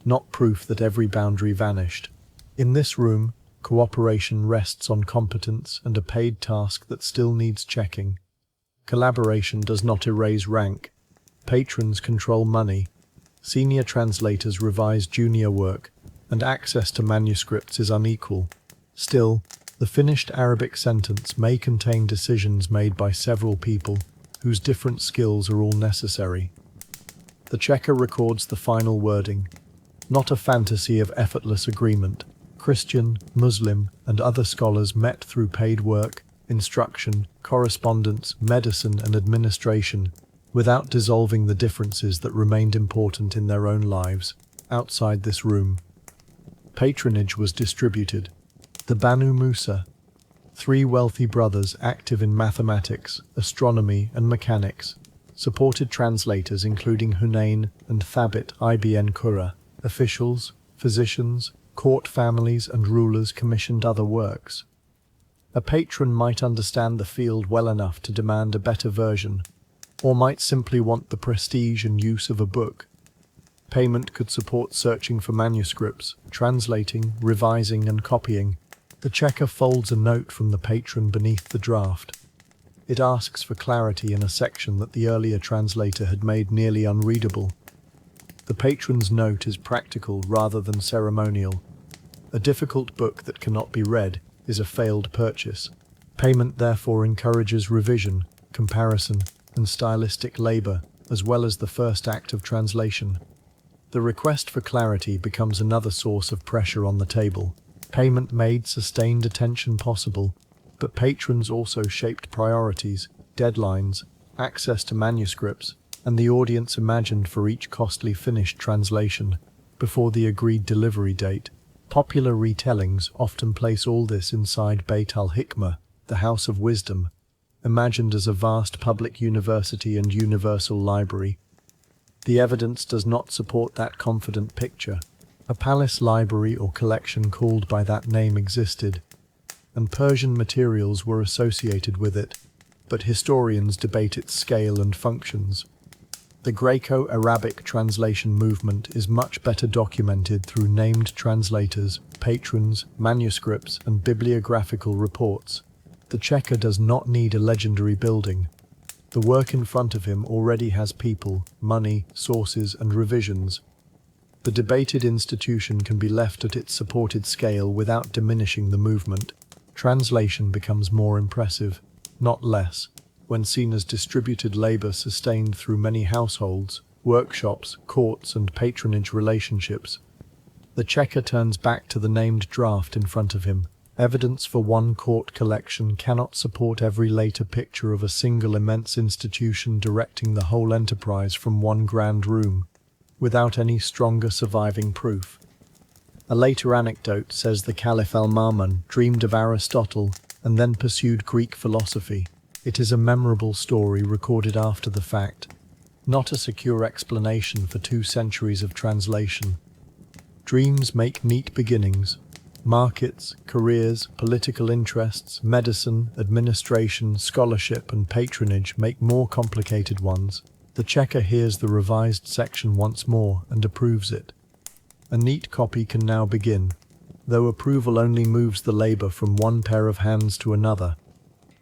not proof that every boundary vanished. In this room, cooperation rests on competence and a paid task that still needs checking. Collaboration does not erase rank. Patrons control money. Senior translators revise junior work, and access to manuscripts is unequal. Still, The finished Arabic sentence may contain decisions made by several people whose different skills are all necessary. The checker records the final wording, not a fantasy of effortless agreement. Christian, Muslim, and other scholars met through paid work, instruction, correspondence, medicine, and administration, without dissolving the differences that remained important in their own lives, outside this room. Patronage was distributed. The Banu Musa, 3 wealthy brothers active in mathematics, astronomy, and mechanics, supported translators including Hunayn and Thabit ibn Qurra. Officials, physicians, court families, and rulers commissioned other works. A patron might understand the field well enough to demand a better version, or might simply want the prestige and use of a book. Payment could support searching for manuscripts, translating, revising, and copying. The checker folds a note from the patron beneath the draft. It asks for clarity in a section that the earlier translator had made nearly unreadable. The patron's note is practical rather than ceremonial. A difficult book that cannot be read is a failed purchase. Payment therefore encourages revision, comparison, and stylistic labor, as well as the first act of translation. The request for clarity becomes another source of pressure on the table. Payment made sustained attention possible, but patrons also shaped priorities, deadlines, access to manuscripts, and the audience imagined for each costly finished translation before the agreed delivery date. Popular retellings often place all this inside Beit al-Hikmah, the House of Wisdom, imagined as a vast public university and universal library. The evidence does not support that confident picture. A palace library or collection called by that name existed, and Persian materials were associated with it, but historians debate its scale and functions. The Greco-Arabic translation movement is much better documented through named translators, patrons, manuscripts, and bibliographical reports. The checker does not need a legendary building. The work in front of him already has people, money, sources, and revisions. The debated institution can be left at its supported scale without diminishing the movement. Translation becomes more impressive, not less, when seen as distributed labor sustained through many households, workshops, courts, and patronage relationships. The checker turns back to the named draft in front of him. Evidence for one court collection cannot support every later picture of a single immense institution directing the whole enterprise from one grand room, without any stronger surviving proof. A later anecdote says the Caliph al-Ma'mun dreamed of Aristotle and then pursued Greek philosophy. It is a memorable story recorded after the fact, not a secure explanation for 2 centuries of translation. Dreams make neat beginnings. Markets, careers, political interests, medicine, administration, scholarship, and patronage make more complicated ones. The checker hears the revised section once more and approves it. A neat copy can now begin, though approval only moves the labor from one pair of hands to another.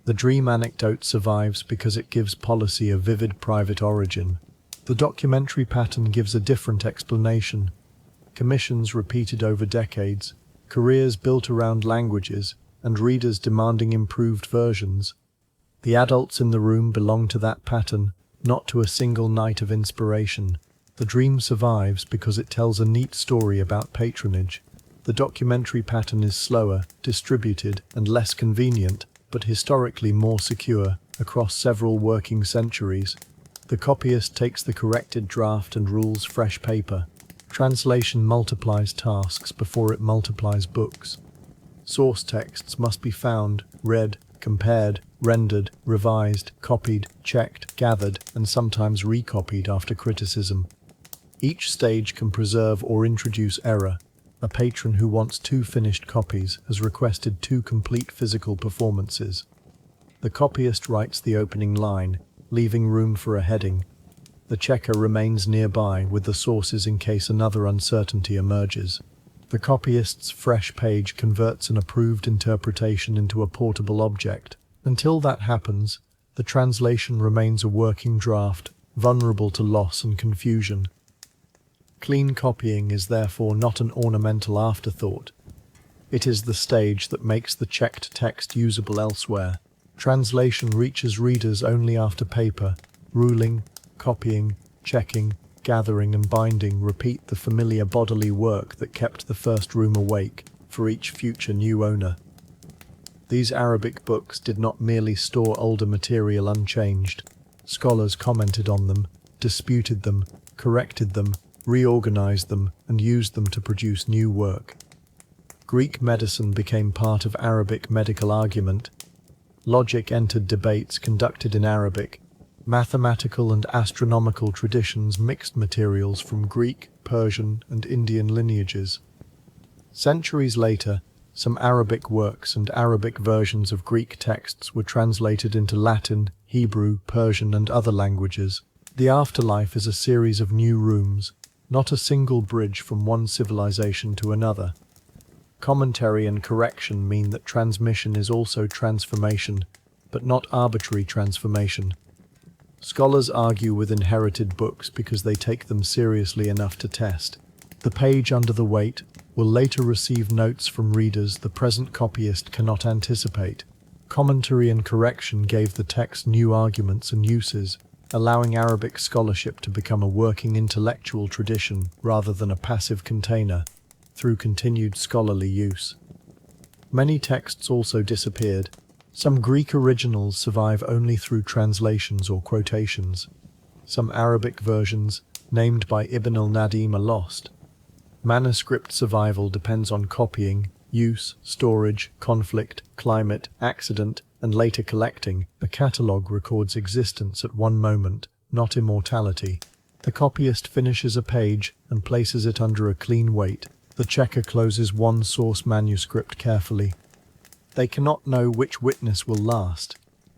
The dream anecdote survives because it gives policy a vivid private origin. The documentary pattern gives a different explanation. Commissions repeated over decades, careers built around languages, and readers demanding improved versions. The adults in the room belong to that pattern, not to a single night of inspiration. The dream survives because it tells a neat story about patronage. The documentary pattern is slower, distributed, and less convenient, but historically more secure, across several working centuries. The copyist takes the corrected draft and rules fresh paper. Translation multiplies tasks before it multiplies books. Source texts must be found, read, compared, rendered, revised, copied, checked, gathered, and sometimes recopied after criticism. Each stage can preserve or introduce error. A patron who wants 2 finished copies has requested 2 complete physical performances. The copyist writes the opening line, leaving room for a heading. The checker remains nearby with the sources in case another uncertainty emerges. The copyist's fresh page converts an approved interpretation into a portable object. Until that happens, the translation remains a working draft, vulnerable to loss and confusion. Clean copying is therefore not an ornamental afterthought. It is the stage that makes the checked text usable elsewhere. Translation reaches readers only after paper, ruling, copying, checking, gathering and binding repeat the familiar bodily work that kept the first room awake for each future new owner. These Arabic books did not merely store older material unchanged. Scholars commented on them, disputed them, corrected them, reorganized them, and used them to produce new work. Greek medicine became part of Arabic medical argument. Logic entered debates conducted in Arabic. Mathematical and astronomical traditions mixed materials from Greek, Persian, and Indian lineages. Centuries later, some Arabic works and Arabic versions of Greek texts were translated into Latin, Hebrew, Persian, and other languages. The afterlife is a series of new rooms, not a single bridge from one civilization to another. Commentary and correction mean that transmission is also transformation, but not arbitrary transformation. Scholars argue with inherited books because they take them seriously enough to test. The page under the weight will later receive notes from readers the present copyist cannot anticipate. Commentary and correction gave the text new arguments and uses, allowing Arabic scholarship to become a working intellectual tradition rather than a passive container, through continued scholarly use. Many texts also disappeared. Some Greek originals survive only through translations or quotations. Some Arabic versions, named by Ibn al-Nadim, are lost. Manuscript survival depends on copying, use, storage, conflict, climate, accident, and later collecting. A catalogue records existence at one moment, not immortality. The copyist finishes a page and places it under a clean weight. The checker closes one source manuscript carefully. They cannot know which witness will last,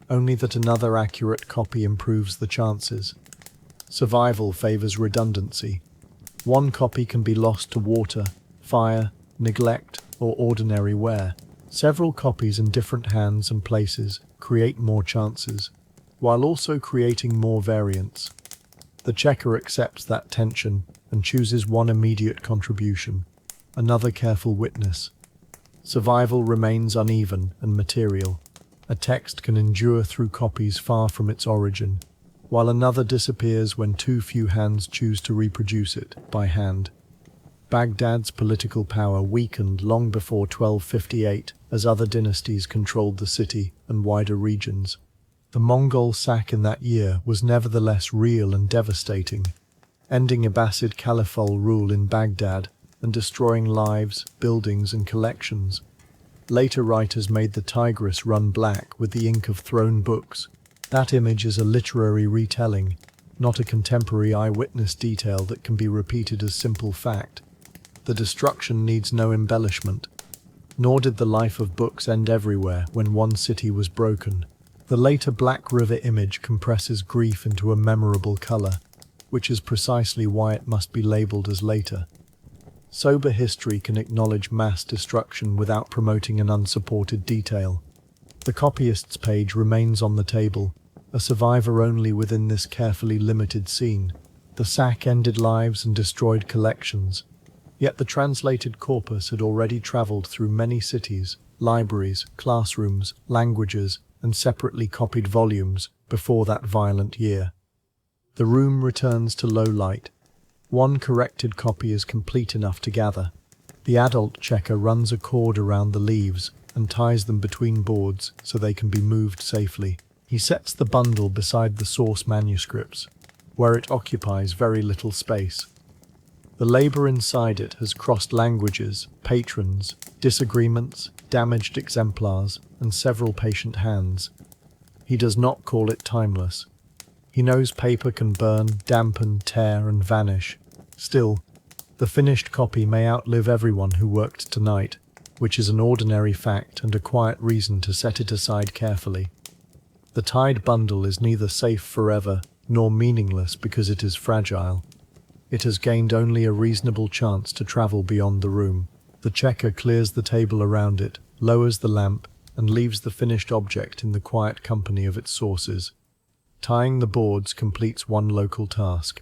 only that another accurate copy improves the chances. Survival favors redundancy. One copy can be lost to water, fire, neglect, or ordinary wear. Several copies in different hands and places create more chances, while also creating more variants. The checker accepts that tension and chooses one immediate contribution, another careful witness. Survival remains uneven and material. A text can endure through copies far from its origin, while another disappears when too few hands choose to reproduce it by hand. Baghdad's political power weakened long before 1258 as other dynasties controlled the city and wider regions. The Mongol sack in that year was nevertheless real and devastating, ending Abbasid Caliphal rule in Baghdad and destroying lives, buildings, and collections. Later writers made the Tigris run black with the ink of thrown books. That image is a literary retelling, not a contemporary eyewitness detail that can be repeated as simple fact. The destruction needs no embellishment. Nor did the life of books end everywhere when one city was broken. The later Black River image compresses grief into a memorable color, which is precisely why it must be labeled as later. Sober history can acknowledge mass destruction without promoting an unsupported detail. The copyist's page remains on the table, a survivor only within this carefully limited scene. The sack ended lives and destroyed collections, yet the translated corpus had already traveled through many cities, libraries, classrooms, languages, and separately copied volumes before that violent year. The room returns to low light. One corrected copy is complete enough to gather. The adult checker runs a cord around the leaves and ties them between boards so they can be moved safely. He sets the bundle beside the source manuscripts, where it occupies very little space. The labor inside it has crossed languages, patrons, disagreements, damaged exemplars, and several patient hands. He does not call it timeless. He knows paper can burn, dampen, tear, and vanish. Still, the finished copy may outlive everyone who worked tonight, which is an ordinary fact and a quiet reason to set it aside carefully. The tied bundle is neither safe forever nor meaningless because it is fragile. It has gained only a reasonable chance to travel beyond the room. The checker clears the table around it, lowers the lamp, and leaves the finished object in the quiet company of its sources. Tying the boards completes one local task.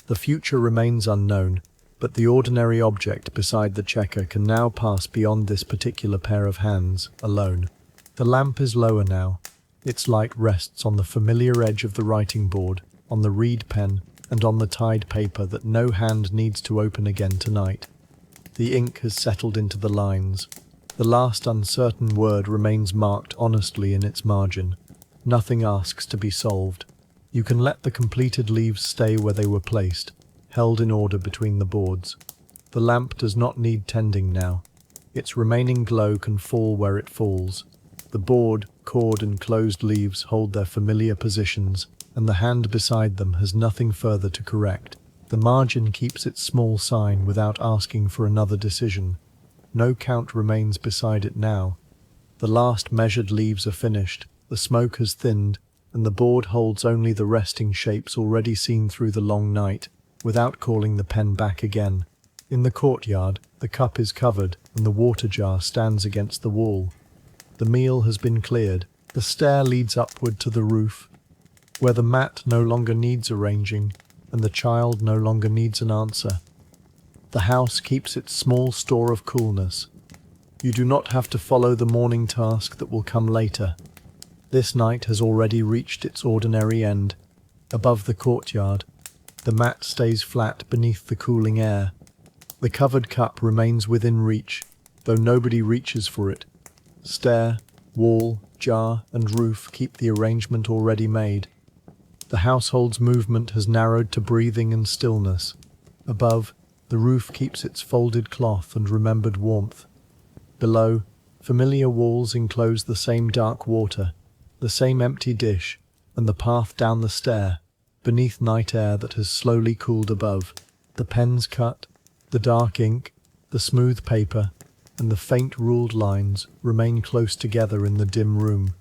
The future remains unknown, But the ordinary object beside the checker can now pass beyond this particular pair of hands, alone. The lamp is lower now. Its light rests on the familiar edge of the writing board, on the reed pen, and on the tied paper that no hand needs to open again tonight. The ink has settled into the lines. The last uncertain word remains marked honestly in its margin. Nothing asks to be solved. You can let the completed leaves stay where they were placed, held in order between the boards. The lamp does not need tending now. Its remaining glow can fall where it falls. The board, cord and closed leaves hold their familiar positions, and the hand beside them has nothing further to correct. The margin keeps its small sign without asking for another decision. No count remains beside it now. The last measured leaves are finished, the smoke has thinned, and the board holds only the resting shapes already seen through the long night, without calling the pen back again. In the courtyard, the cup is covered, and the water jar stands against the wall. The meal has been cleared. The stair leads upward to the roof, where the mat no longer needs arranging, and the child no longer needs an answer. The house keeps its small store of coolness. You do not have to follow the morning task that will come later. This night has already reached its ordinary end. Above the courtyard, the mat stays flat beneath the cooling air. The covered cup remains within reach, though nobody reaches for it. Stair, wall, jar, and roof keep the arrangement already made. The household's movement has narrowed to breathing and stillness. Above, the roof keeps its folded cloth and remembered warmth. Below, familiar walls enclose the same dark water, the same empty dish, and the path down the stair, beneath night air that has slowly cooled above. The pens cut, the dark ink, the smooth paper, and the faint ruled lines remain close together in the dim room.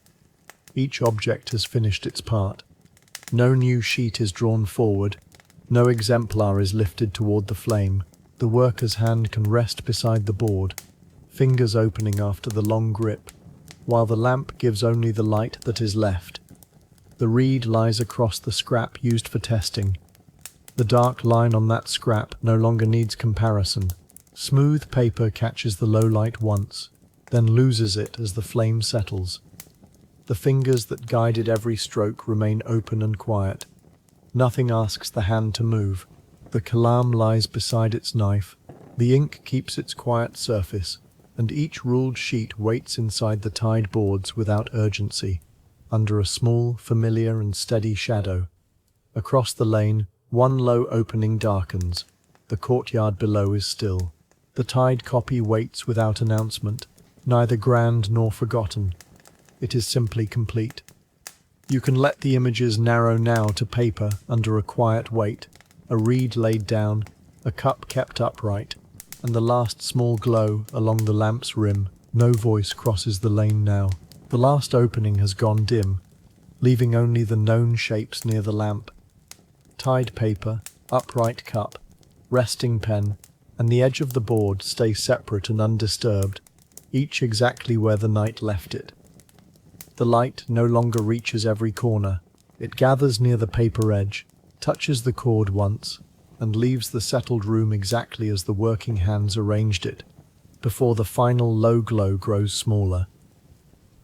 Each object has finished its part. No new sheet is drawn forward, no exemplar is lifted toward the flame. The worker's hand can rest beside the board, fingers opening after the long grip, while the lamp gives only the light that is left. The reed lies across the scrap used for testing. The dark line on that scrap no longer needs comparison. Smooth paper catches the low light once, then loses it as the flame settles. The fingers that guided every stroke remain open and quiet. Nothing asks the hand to move. The kalam lies beside its knife. The ink keeps its quiet surface, and each ruled sheet waits inside the tied boards without urgency, under a small, familiar and steady shadow. Across the lane, one low opening darkens. The courtyard below is still. The tied copy waits without announcement, neither grand nor forgotten. It is simply complete. You can let the images narrow now to paper under a quiet weight, a reed laid down, a cup kept upright, and the last small glow along the lamp's rim. No voice crosses the lane now. The last opening has gone dim, leaving only the known shapes near the lamp. Tied paper, upright cup, resting pen, and the edge of the board stay separate and undisturbed, each exactly where the night left it. The light no longer reaches every corner. It gathers near the paper edge, touches the cord once, and leaves the settled room exactly as the working hands arranged it, before the final low glow grows smaller.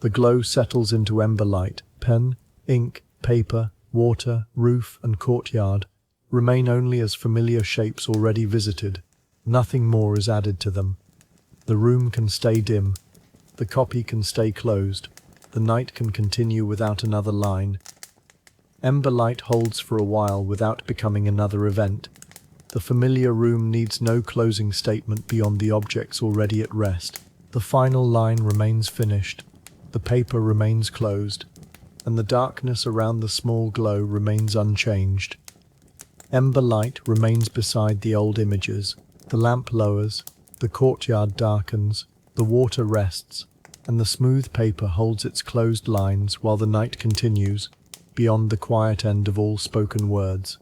The glow settles into ember light. Pen, ink, paper, water, roof, and courtyard remain only as familiar shapes already visited. Nothing more is added to them. The room can stay dim. The copy can stay closed. The night can continue without another line. Ember light holds for a while without becoming another event. The familiar room needs no closing statement beyond the objects already at rest. The final line remains finished. The paper remains closed, and the darkness around the small glow remains unchanged. Ember light remains beside the old images. The lamp lowers, the courtyard darkens, the water rests, and the smooth paper holds its closed lines while the night continues, beyond the quiet end of all spoken words.